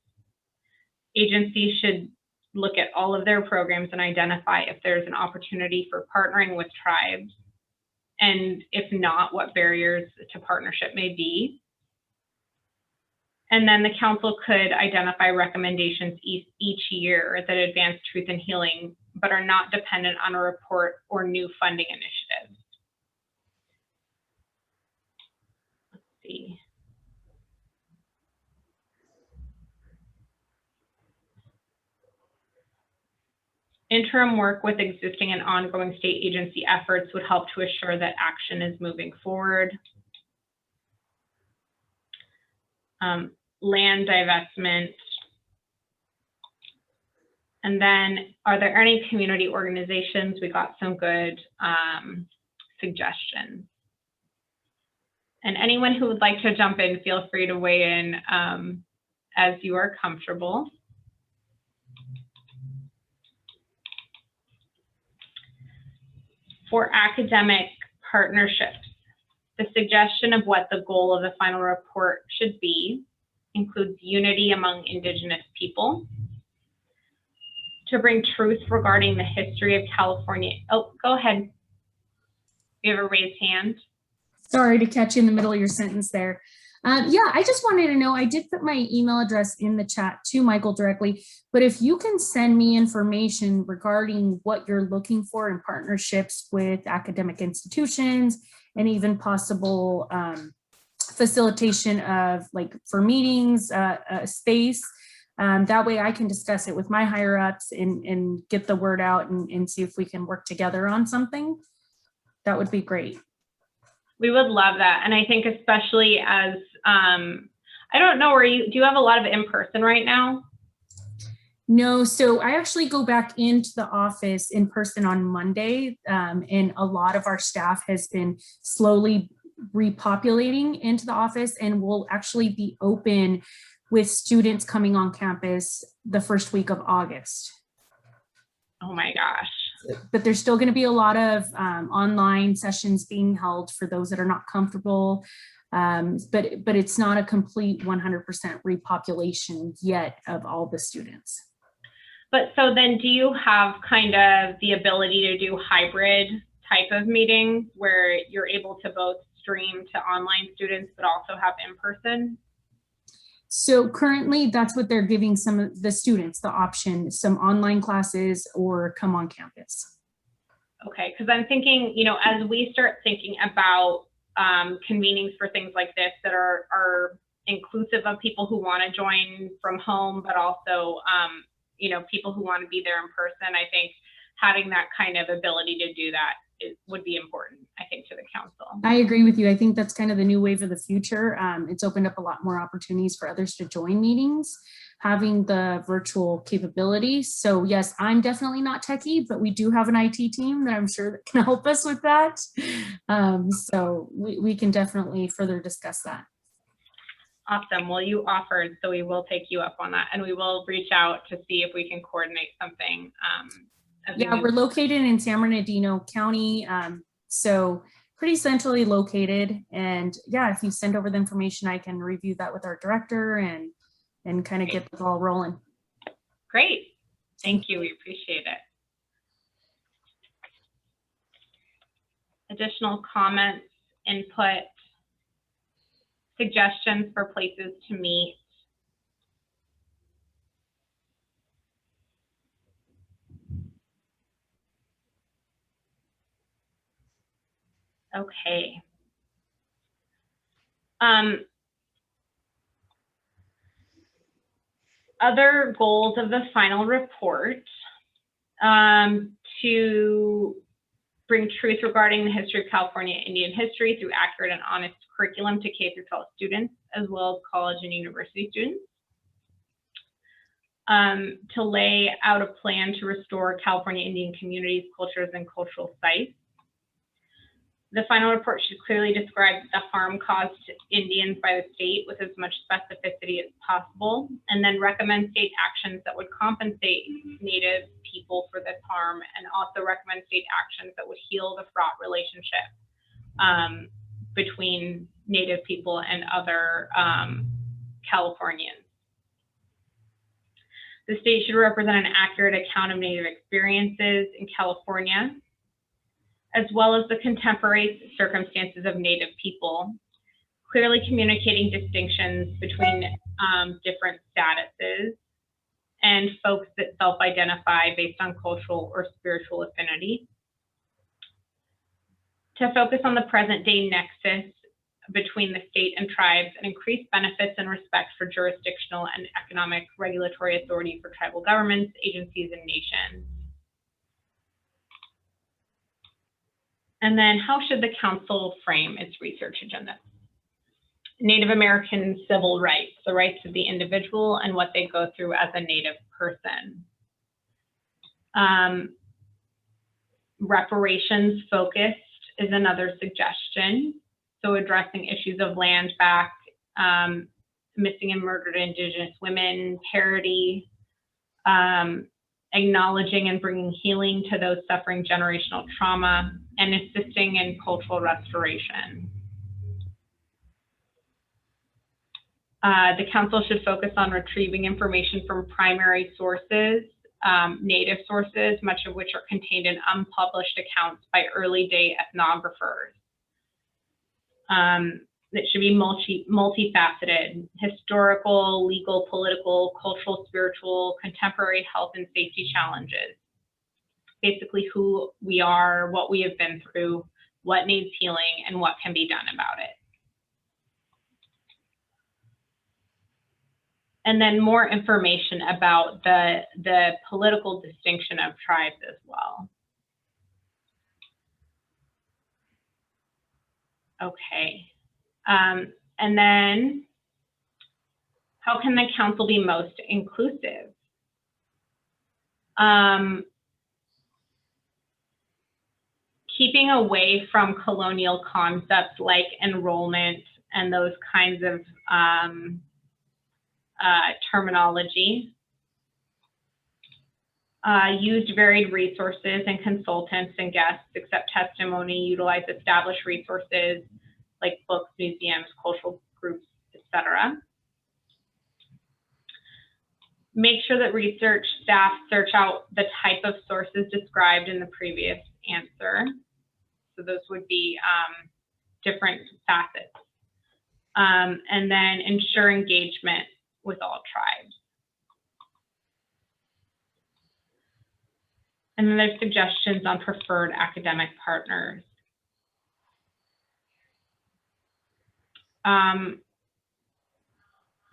Agencies should look at all of their programs and identify if there's an opportunity for partnering with tribes, and if not, what barriers to partnership may be. And then the council could identify recommendations each year that advance truth and healing, but are not dependent on a report or new funding initiatives. Let's see. Interim work with existing and ongoing state agency efforts would help to assure that action is moving forward. Land divestment. And then, are there any community organizations? We got some good suggestions. And anyone who would like to jump in, feel free to weigh in as you are comfortable. For academic partnerships, the suggestion of what the goal of the final report should be includes unity among Indigenous people, to bring truth regarding the history of California. Oh, go ahead. You have a raised hand. Sorry to catch you in the middle of your sentence there. Yeah, I just wanted to know, I did put my email address in the chat to Michael directly, but if you can send me information regarding what you're looking for in partnerships with academic institutions and even possible facilitation of, like, for meetings, space, that way I can discuss it with my higher ups and get the word out and see if we can work together on something. That would be great. We would love that. And I think especially as, I don't know where do you have a lot of in-person right now? No, so I actually go back into the office in person on Monday, and a lot of our staff has been slowly repopulating into the office, and will actually be open with students coming on campus the first week of August. Oh my gosh. But there's still going to be a lot of online sessions being held for those that are not comfortable. But it's not a complete 100% repopulation yet of all the students. But so then do you have kind of the ability to do hybrid type of meetings where you're able to both stream to online students, but also have in-person? So currently that's what they're giving some of the students, the option, some online classes or come on campus. Okay, because I'm thinking, you know, as we start thinking about convenings for things like this that are inclusive of people who want to join from home, but also, you know, people who want to be there in person, I think having that kind of ability to do that would be important, I think, to the council. I agree with you. I think that's kind of the new wave of the future. It's opened up a lot more opportunities for others to join meetings, having the virtual capabilities. So yes, I'm definitely not techie, but we do have an IT team that I'm sure that can help us with that. So we can definitely further discuss that. Awesome. Well, you offered, so we will take you up on that, and we will reach out to see if we can coordinate something. Yeah, we're located in San Bernardino County, so pretty centrally located. And yeah, if you send over the information, I can review that with our director and kind of get the ball rolling. Great. Thank you. We appreciate it. Additional comments, input, suggestions for places to meet. Okay. Other goals of the final report, to bring truth regarding the history of California Indian history through accurate and honest curriculum to K-12 students, as well as college and university students. To lay out a plan to restore California Indian communities, cultures, and cultural sites. The final report should clearly describe the harm caused to Indians by the state with as much specificity as possible, and then recommend state actions that would compensate Native people for this harm, and also recommend state actions that would heal the fraught relationship between Native people and other Californians. The state should represent an accurate account of Native experiences in California, as well as the contemporary circumstances of Native people, clearly communicating distinctions between different statuses and folks that self-identify based on cultural or spiritual affinity. To focus on the present day nexus between the state and tribes and increase benefits and respect for jurisdictional and economic regulatory authority for tribal governments, agencies, and nations. And then how should the council frame its research agenda? Native American civil rights, the rights of the individual and what they go through as a Native person. Reparations focused is another suggestion. So addressing issues of land back, missing and murdered Indigenous women, parity, acknowledging and bringing healing to those suffering generational trauma, and assisting in cultural restoration. The council should focus on retrieving information from primary sources, Native sources, much of which are contained in unpublished accounts by early day ethnographers. It should be multifaceted: historical, legal, political, cultural, spiritual, contemporary health and safety challenges. Basically who we are, what we have been through, what needs healing, and what can be done about it. And then more information about the political distinction of tribes as well. Okay. And then How can the council be most inclusive? Keeping away from colonial concepts like enrollment and those kinds of terminology. Used varied resources and consultants and guests, accept testimony, utilize established resources like books, museums, cultural groups, etc. Make sure that research staff search out the type of sources described in the previous answer. So those would be different facets. And then ensure engagement with all tribes. And then there's suggestions on preferred academic partners.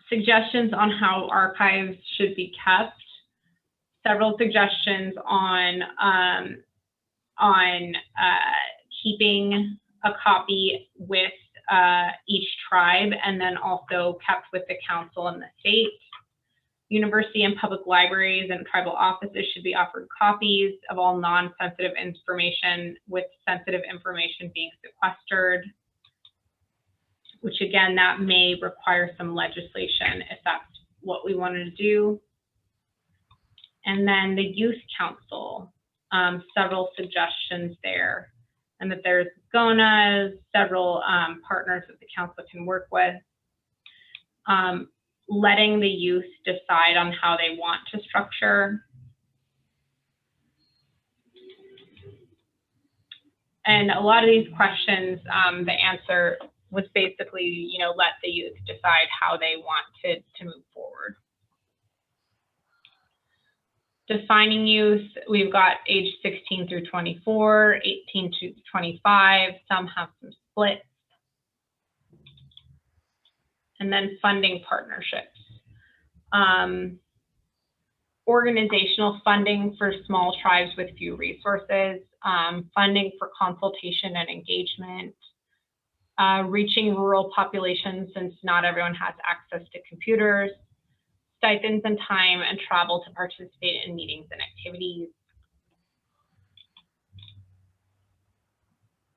Suggestions on how archives should be kept. Several suggestions on keeping a copy with each tribe and then also kept with the council and the state. University and public libraries and tribal offices should be offered copies of all non-sensitive information, with sensitive information being sequestered, which again, that may require some legislation if that's what we wanted to do. And then the youth council, several suggestions there, and that there's GONAs, several partners that the council can work with. Letting the youth decide on how they want to structure. And a lot of these questions, the answer was basically, you know, let the youth decide how they want to move forward. Defining youth, we've got age 16 through 24, 18 to 25, some have some splits. And then funding partnerships. Organizational funding for small tribes with few resources, funding for consultation and engagement, reaching rural populations since not everyone has access to computers, stipends and time and travel to participate in meetings and activities.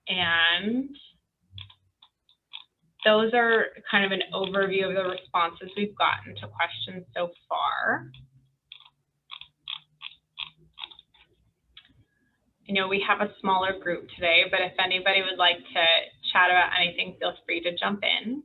And those are kind of an overview of the responses we've gotten to questions so far. I know we have a smaller group today, but if anybody would like to chat about anything, feel free to jump in.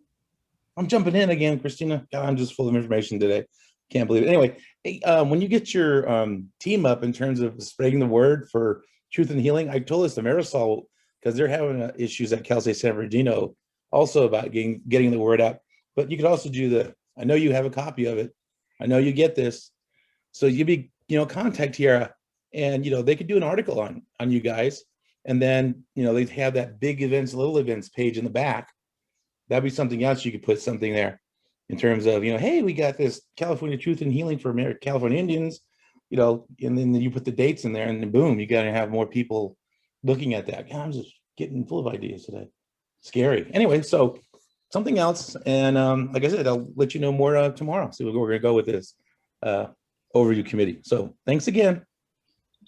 I'm jumping in again, Christina. God, I'm just full of information today. Can't believe it. Anyway, hey, when you get your team up in terms of spreading the word for truth and healing, I told this to Marisol because they're having issues at Cal State San Bernardino also about getting the word out. But you could also do I know you have a copy of it. I know you get this. So contact Tiara, and they could do an article on you guys. And then, they'd have that big events, little events page in the back. That'd be something else. You could put something there in terms of, hey, we got this California Truth and Healing for California Indians, and then you put the dates in there, and then boom, you got to have more people looking at that. God, I'm just getting full of ideas today. Scary. Anyway, so something else. And like I said, I'll let you know more tomorrow. See where we're going to go with this overview committee. So thanks again.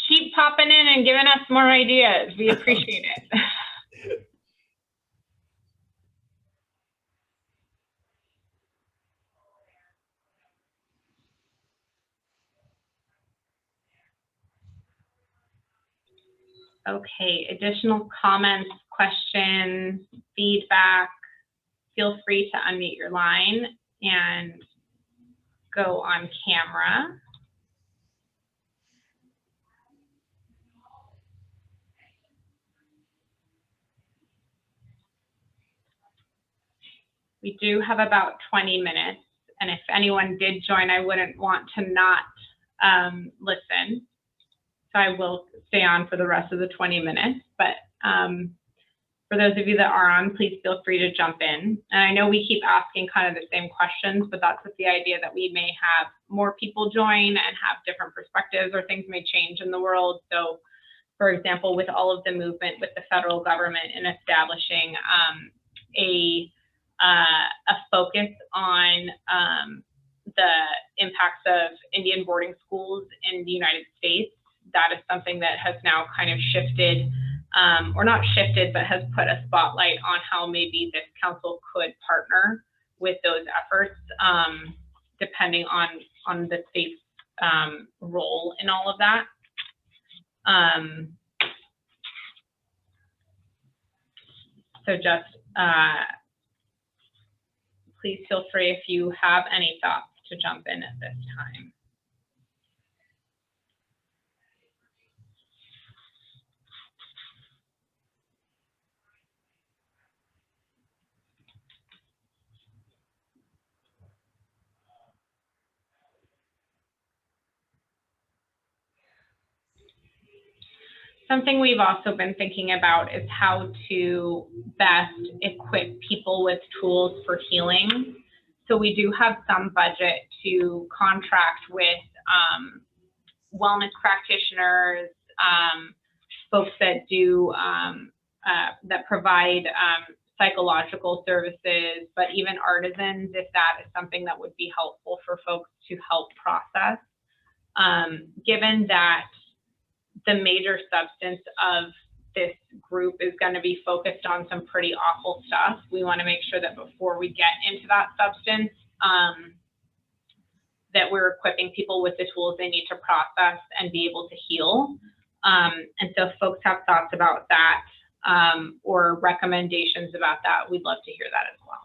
Keep popping in and giving us more ideas. We appreciate it. Okay, additional comments, questions, feedback, feel free to unmute your line and go on camera. We do have about 20 minutes, and if anyone did join, I wouldn't want to not listen. So I will stay on for the rest of the 20 minutes, but for those of you that are on, please feel free to jump in. And I know we keep asking kind of the same questions, but that's with the idea that we may have more people join and have different perspectives, or things may change in the world. So for example, with all of the movement with the federal government in establishing a focus on the impacts of Indian boarding schools in the United States. That is something that has now kind of shifted, or not shifted, but has put a spotlight on how maybe this council could partner with those efforts, depending on the state's role in all of that. So just please feel free if you have any thoughts to jump in at this time. Something we've also been thinking about is how to best equip people with tools for healing. So we do have some budget to contract with wellness practitioners, folks that do that provide psychological services, but even artisans, if that is something that would be helpful for folks to help process. Given that the major substance of this group is going to be focused on some pretty awful stuff, we want to make sure that before we get into that substance, that we're equipping people with the tools they need to process and be able to heal. And so if folks have thoughts about that or recommendations about that, we'd love to hear that as well.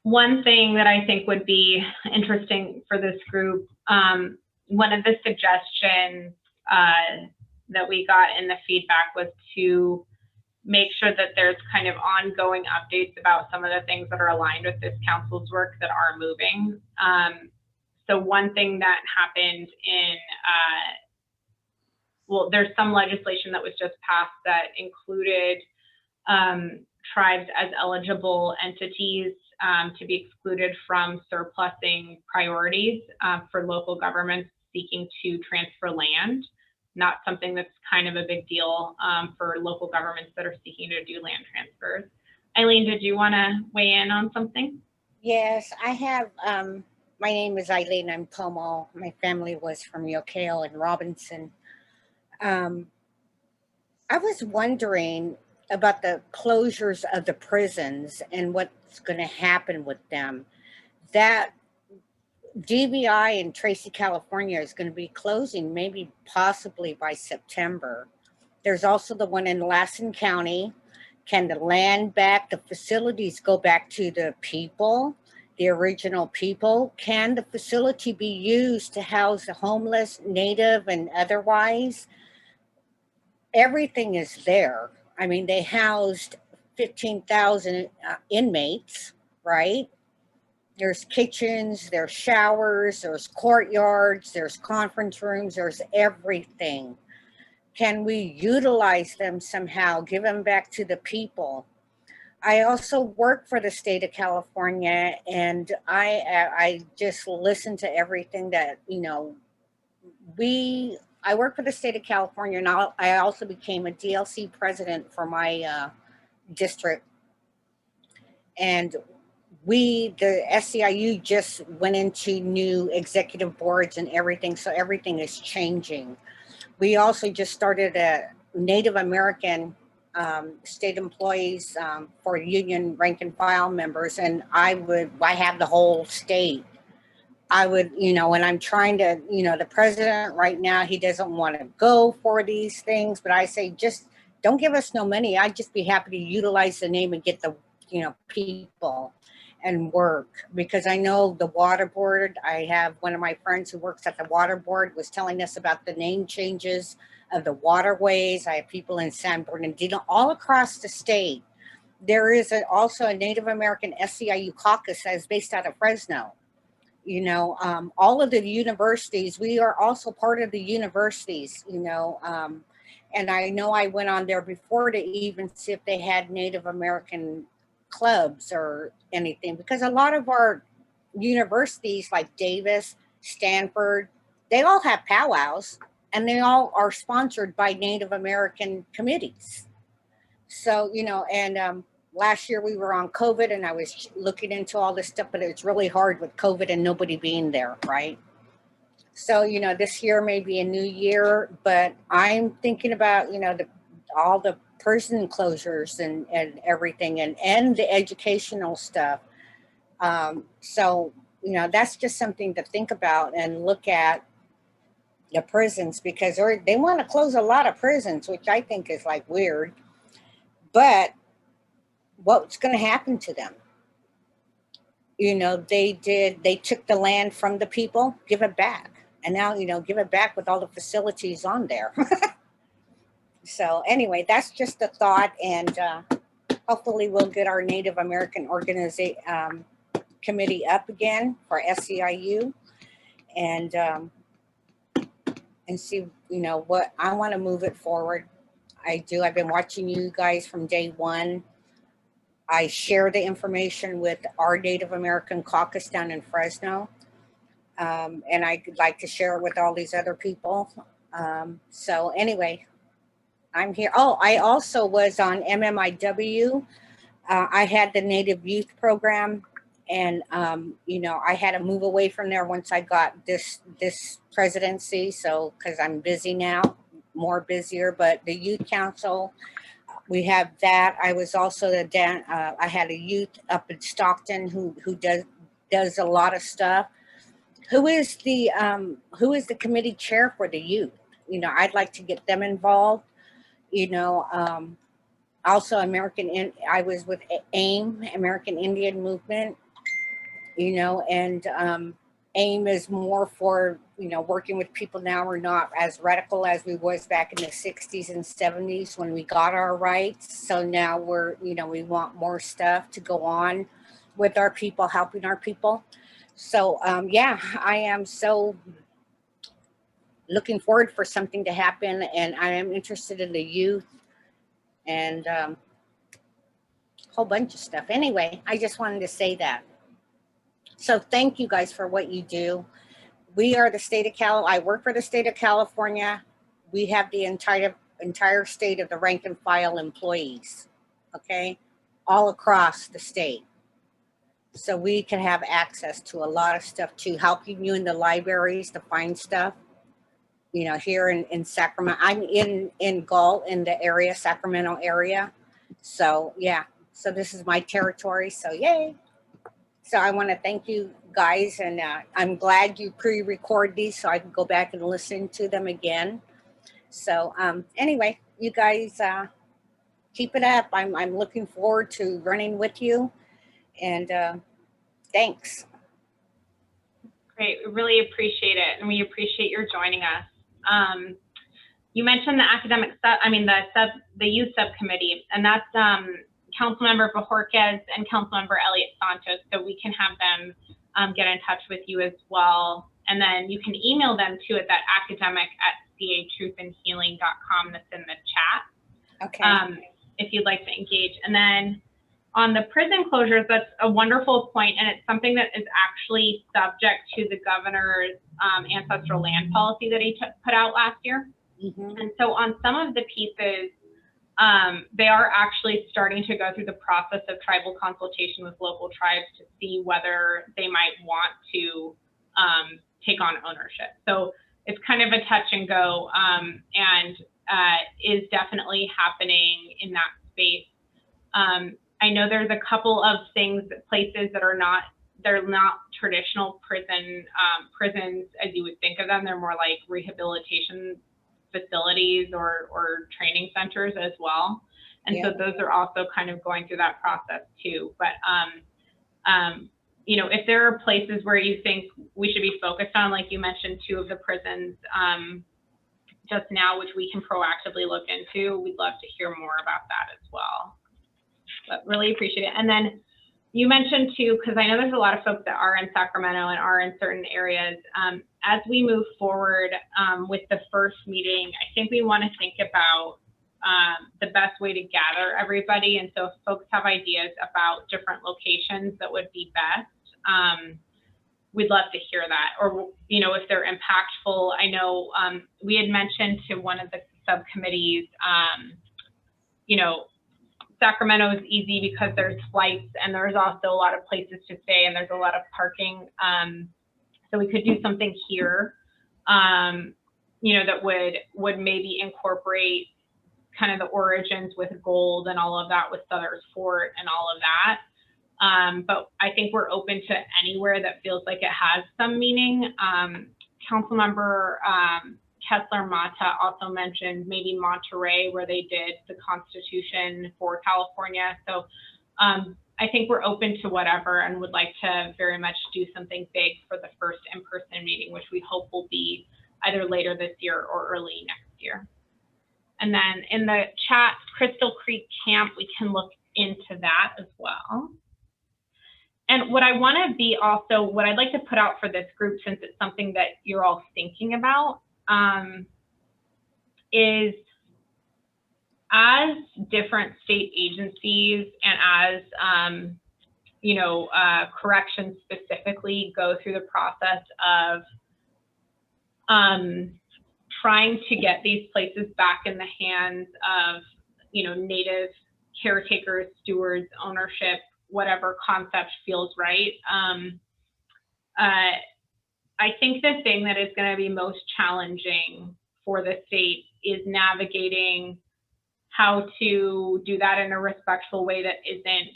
One thing that I think would be interesting for this group, one of the suggestions that we got in the feedback was to make sure that there's kind of ongoing updates about some of the things that are aligned with this council's work that are moving. So one thing that happened in, well, there's some legislation that was just passed that included tribes as eligible entities to be excluded from surplusing priorities for local governments seeking to transfer land. Not something that's kind of a big deal for local governments that are seeking to do land transfers. Eileen, did you want to weigh in on something? Yes, I have. My name is Eileen. I'm Como. My family was from Yokale and Robinson. I was wondering about the closures of the prisons and what's going to happen with them. That DBI in Tracy, California is going to be closing maybe possibly by September. There's also the one in Lassen County. Can the land back, the facilities go back to the people, the original people? Can the facility be used to house the homeless, native and otherwise? Everything is there. I mean, they housed 15,000 inmates, right? There's kitchens, there's showers, there's courtyards, there's conference rooms, there's everything. Can we utilize them somehow, give them back to the people? I also work for the state of California, and I just listen to everything that, you know, I work for the state of California, and I also became a DLC president for my district. And the SEIU just went into new executive boards and everything, so everything is changing. We also just started a Native American state employees for union rank and file members, and I have the whole state I would, when I'm trying to, the president right now, he doesn't want to go for these things, but I say, just don't give us no money. I'd just be happy to utilize the name and get the, people and work, because I know the water board, I have one of my friends who works at the water board was telling us about the name changes of the waterways. I have people in San Bernardino, all across the state. There is also a Native American SEIU caucus that is based out of Fresno. All of the universities, we are also part of the universities, and I know I went on there before to even see if they had Native American clubs or anything, because a lot of our universities like Davis, Stanford, they all have powwows and they all are sponsored by Native American committees. So, and last year we were on COVID and I was looking into all this stuff, but it's really hard with COVID and nobody being there, right? So, this year may be a new year, but I'm thinking about, all the prison closures and everything and the educational stuff. So, that's just something to think about and look at the prisons, because they want to close a lot of prisons, which I think is like weird. But what's going to happen to them? They took the land from the people, give it back. And now, give it back with all the facilities on there. So anyway, that's just a thought. And hopefully we'll get our Native American committee up again for SEIU and see, what I want to move it forward. I do. I've been watching you guys from day one. I share the information with our Native American caucus down in Fresno. And I'd like to share it with all these other people. So anyway, I'm here. Oh, I also was on MMIW. I had the Native Youth Program. And, I had to move away from there once I got this presidency. So, because I'm busy now, more busier, but the Youth Council, we have that. I was also I had a youth up in Stockton who does a lot of stuff. Who is the committee chair for the youth? I'd like to get them involved. Also I was with AIM, American Indian Movement. And AIM is more for, working with people now. We're not as radical as we was back in the 60s and 70s when we got our rights. So now we're, we want more stuff to go on with our people, helping our people. So, yeah, I am so looking forward for something to happen, and I am interested in the youth and a whole bunch of stuff. Anyway, I just wanted to say that. So thank you guys for what you do. We are the state of I work for the state of California. We have the entire state of the rank and file employees, okay, all across the state. So we can have access to a lot of stuff too, helping you in the libraries to find stuff. Here in Sacramento, I'm in Galt, in the area, Sacramento area. So yeah, so this is my territory. So yay. So I want to thank you guys, and I'm glad you pre-record these so I can go back and listen to them again. So anyway, you guys keep it up. I'm looking forward to running with you, and thanks. Great, we really appreciate it, and we appreciate your joining us. You mentioned the youth subcommittee, and that's Councilmember Bajorquez and Councilmember Elliott Santos, so we can have them get in touch with you as well. And then you can email them too at that academic@catruthandhealing.com that's in the chat. Okay. If you'd like to engage. And then on the prison closures, that's a wonderful point, and it's something that is actually subject to the governor's ancestral land policy that he put out last year. Mm-hmm. And so on some of the pieces, they are actually starting to go through the process of tribal consultation with local tribes to see whether they might want to take on ownership. So it's kind of a touch and go, and is definitely happening in that space. I know there's a couple of places that are not they're not traditional prisons as you would think of them. They're more like rehabilitation facilities or training centers as well. And so those are also kind of going through that process too. But, you know, if there are places where you think we should be focused on, like you mentioned, 2 of the prisons just now, which we can proactively look into, we'd love to hear more about that as well. But really appreciate it. And then you mentioned too, because I know there's a lot of folks that are in Sacramento and are in certain areas. As we move forward with the first meeting, I think we want to think about the best way to gather everybody. And so if folks have ideas about different locations that would be best, we'd love to hear that. Or, you know, if they're impactful. I know we had mentioned to one of the subcommittees, you know, Sacramento is easy because there's flights and there's also a lot of places to stay and there's a lot of parking. So we could do something here, you know, that would maybe incorporate kind of the origins with gold and all of that with Southern's Fort and all of that. But I think we're open to anywhere that feels like it has some meaning. Councilmember Kessler Mata also mentioned maybe Monterey, where they did the Constitution for California. So I think we're open to whatever and would like to very much do something big for the first in-person meeting, which we hope will be either later this year or early next year. And then in the chat, Crystal Creek Camp, we can look into that as well. And what I want to be also, what I'd like to put out for this group, since it's something that you're all thinking about, is as different state agencies and as, you know, corrections specifically go through the process of trying to get these places back in the hands of, you know, Native caretakers, stewards, ownership, whatever concept feels right. I think the thing that is going to be most challenging for the state is navigating how to do that in a respectful way that isn't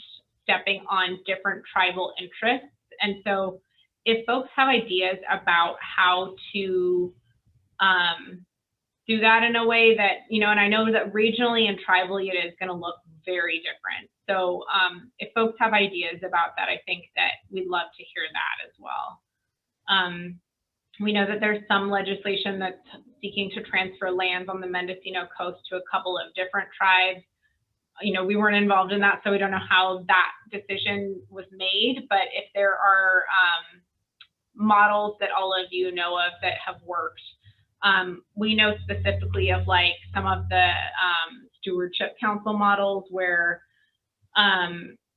stepping on different tribal interests. And so if folks have ideas about how to do that in a way that, you know, and I know that regionally and tribally it is going to look very different. So if folks have ideas about that, I think that we'd love to hear that as well. We know that there's some legislation that's seeking to transfer lands on the Mendocino coast to a couple of different tribes. You know, we weren't involved in that, so we don't know how that decision was made, but if there are models that all of you know of that have worked, we know specifically of like some of the stewardship council models where,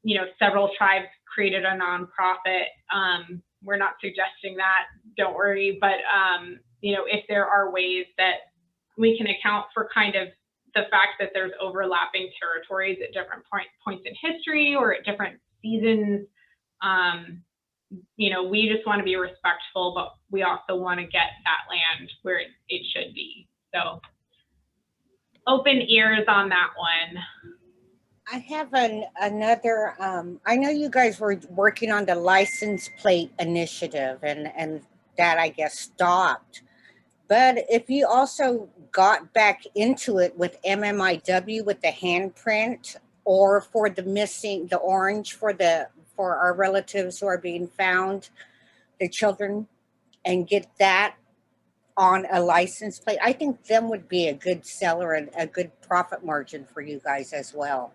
you know, several tribes created a nonprofit. We're not suggesting that, don't worry, but, you know, if there are ways that we can account for kind of the fact that there's overlapping territories at different points in history or at different seasons, you know, we just want to be respectful, but we also want to get that land where it should be. So open ears on that one. I have another, I know you guys were working on the license plate initiative and that I guess stopped. But if you also got back into it with MMIW with the handprint or for the missing, the orange for our relatives who are being found, the children, and get that on a license plate, I think them would be a good seller and a good profit margin for you guys as well.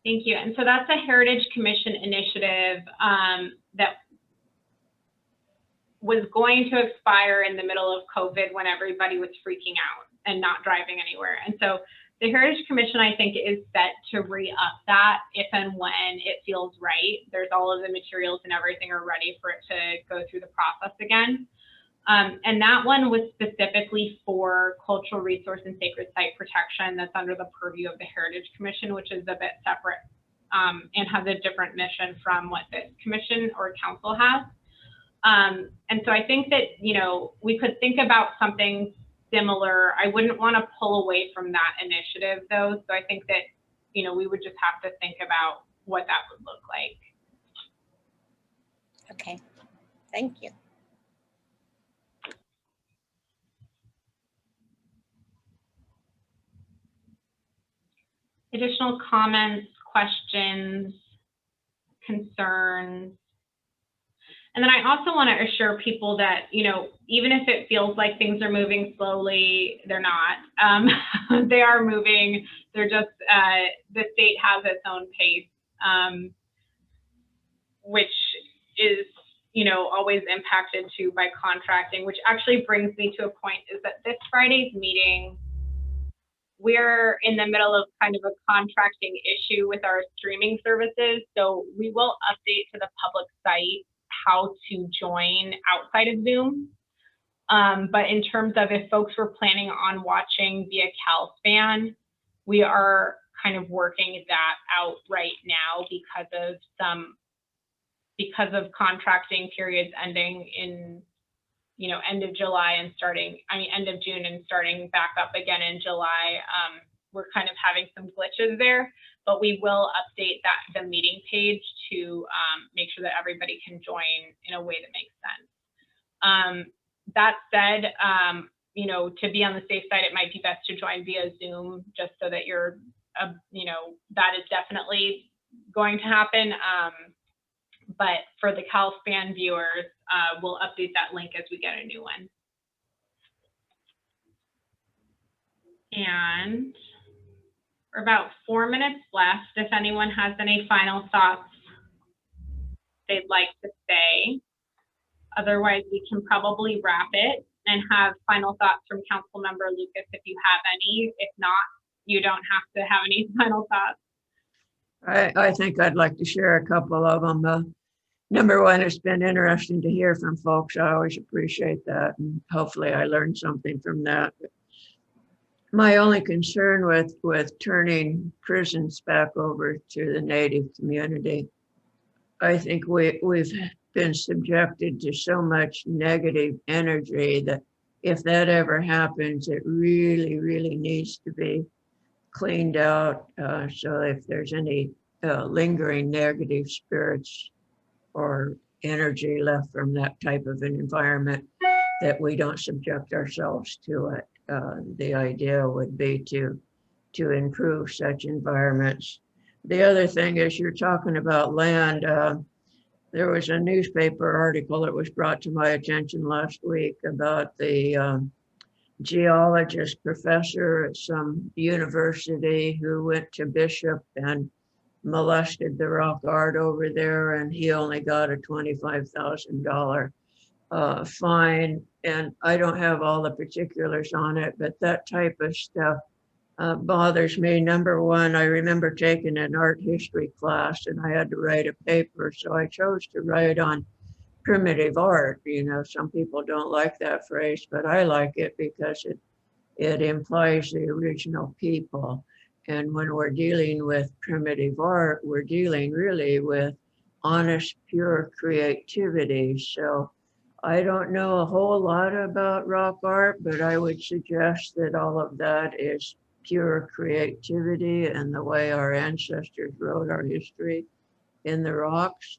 Thank you. And so that's a Heritage Commission initiative that was going to expire in the middle of COVID when everybody was freaking out and not driving anywhere. And so the Heritage Commission, I think, is set to re-up that if and when it feels right. There's all of the materials and everything are ready for it to go through the process again. And that one was specifically for cultural resource and sacred site protection that's under the purview of the Heritage Commission, which is a bit separate and has a different mission from what this commission or council has. And so I think that, you know, we could think about something similar. I wouldn't want to pull away from that initiative though. So I think that, you know, we would just have to think about what that would look like. Okay, thank you. Additional comments, questions, concerns? And then I also want to assure people that, you know, even if it feels like things are moving slowly, they're not. They are moving. They're just, the state has its own pace, which is, you know, always impacted too by contracting, which actually brings me to a point is that this Friday's meeting, we're in the middle of kind of a contracting issue with our streaming services. So we will update to the public site how to join outside of Zoom. But in terms of if folks were planning on watching via CalSpan, we are kind of working that out right now because of contracting periods ending in, you know, end of July and end of June and starting back up again in July. We're kind of having some glitches there, but we will update the meeting page to make sure that everybody can join in a way that makes sense. That said, you know, to be on the safe side, it might be best to join via Zoom just so that you're, you know, that is definitely going to happen. But for the CalSpan viewers, we'll update that link as we get a new one. And we're about 4 minutes left. If anyone has any final thoughts they'd like to say, otherwise we can probably wrap it and have final thoughts from Councilmember Lucas if you have any. If not, you don't have to have any final thoughts. I think I'd like to share a couple of them. Number one, it's been interesting to hear from folks. I always appreciate that. And hopefully I learned something from that. My only concern with turning prisons back over to the Native community, I think we've been subjected to so much negative energy that if that ever happens, it really, really needs to be cleaned out. So if there's any lingering negative spirits or energy left from that type of an environment, that we don't subject ourselves to it. The idea would be to improve such environments. The other thing is, you're talking about land. There was a newspaper article that was brought to my attention last week about the geologist professor at some university who went to Bishop and molested the rock art over there, and he only got a $25,000 fine. And I don't have all the particulars on it, but that type of stuff bothers me. Number one, I remember taking an art history class and I had to write a paper, so I chose to write on primitive art. You know, some people don't like that phrase, but I like it because it implies the original people. And when we're dealing with primitive art, we're dealing really with honest, pure creativity. So I don't know a whole lot about rock art, but I would suggest that all of that is pure creativity and the way our ancestors wrote our history in the rocks.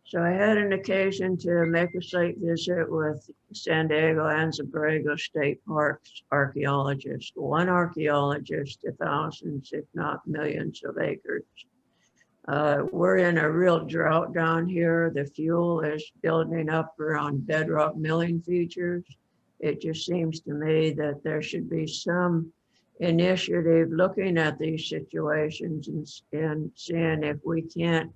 So I had an occasion to make a site visit with San Diego and Zabrego State Parks archaeologists. One archaeologist to thousands, if not millions of acres. We're in a real drought down here. The fuel is building up around bedrock milling features. It just seems to me that there should be some initiative looking at these situations and seeing if we can't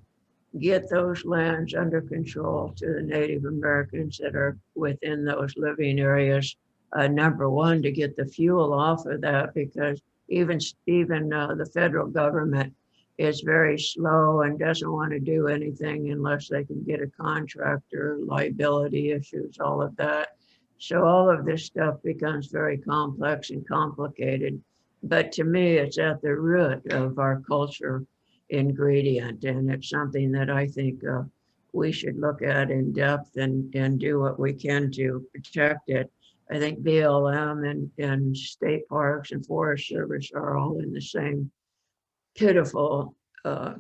get those lands under control to the Native Americans that are within those living areas. Number one, to get the fuel off of that, because even the federal government is very slow and doesn't want to do anything unless they can get a contractor, liability issues, all of that. So all of this stuff becomes very complex and complicated. But to me, it's at the root of our culture ingredient, and it's something that I think we should look at in depth and do what we can to protect it. I think BLM and state parks and Forest Service are all in the same pitiful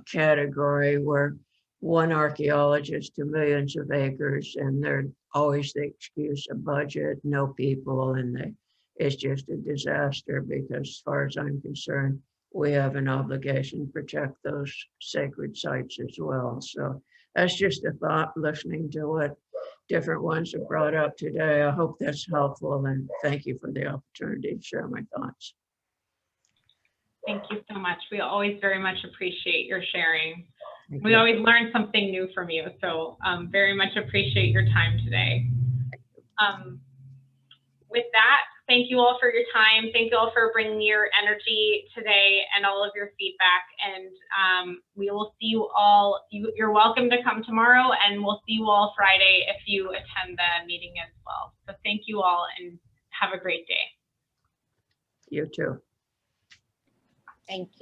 category, where one archaeologist to millions of acres, and they're always the excuse of budget, no people, and it's just a disaster because as far as I'm concerned, we have an obligation to protect those sacred sites as well. So that's just a thought listening to what different ones have brought up today. I hope that's helpful, and thank you for the opportunity to share my thoughts. Thank you so much. We always very much appreciate your sharing. Thank We you. always learn something new from you, so very much appreciate your time today. With that, thank you all for your time. Thank you all for bringing your energy today and all of your feedback. And we will see you all. You're welcome to come tomorrow, and we'll see you all Friday if you attend the meeting as well. So thank you all, and have a great day. You too. Thank you.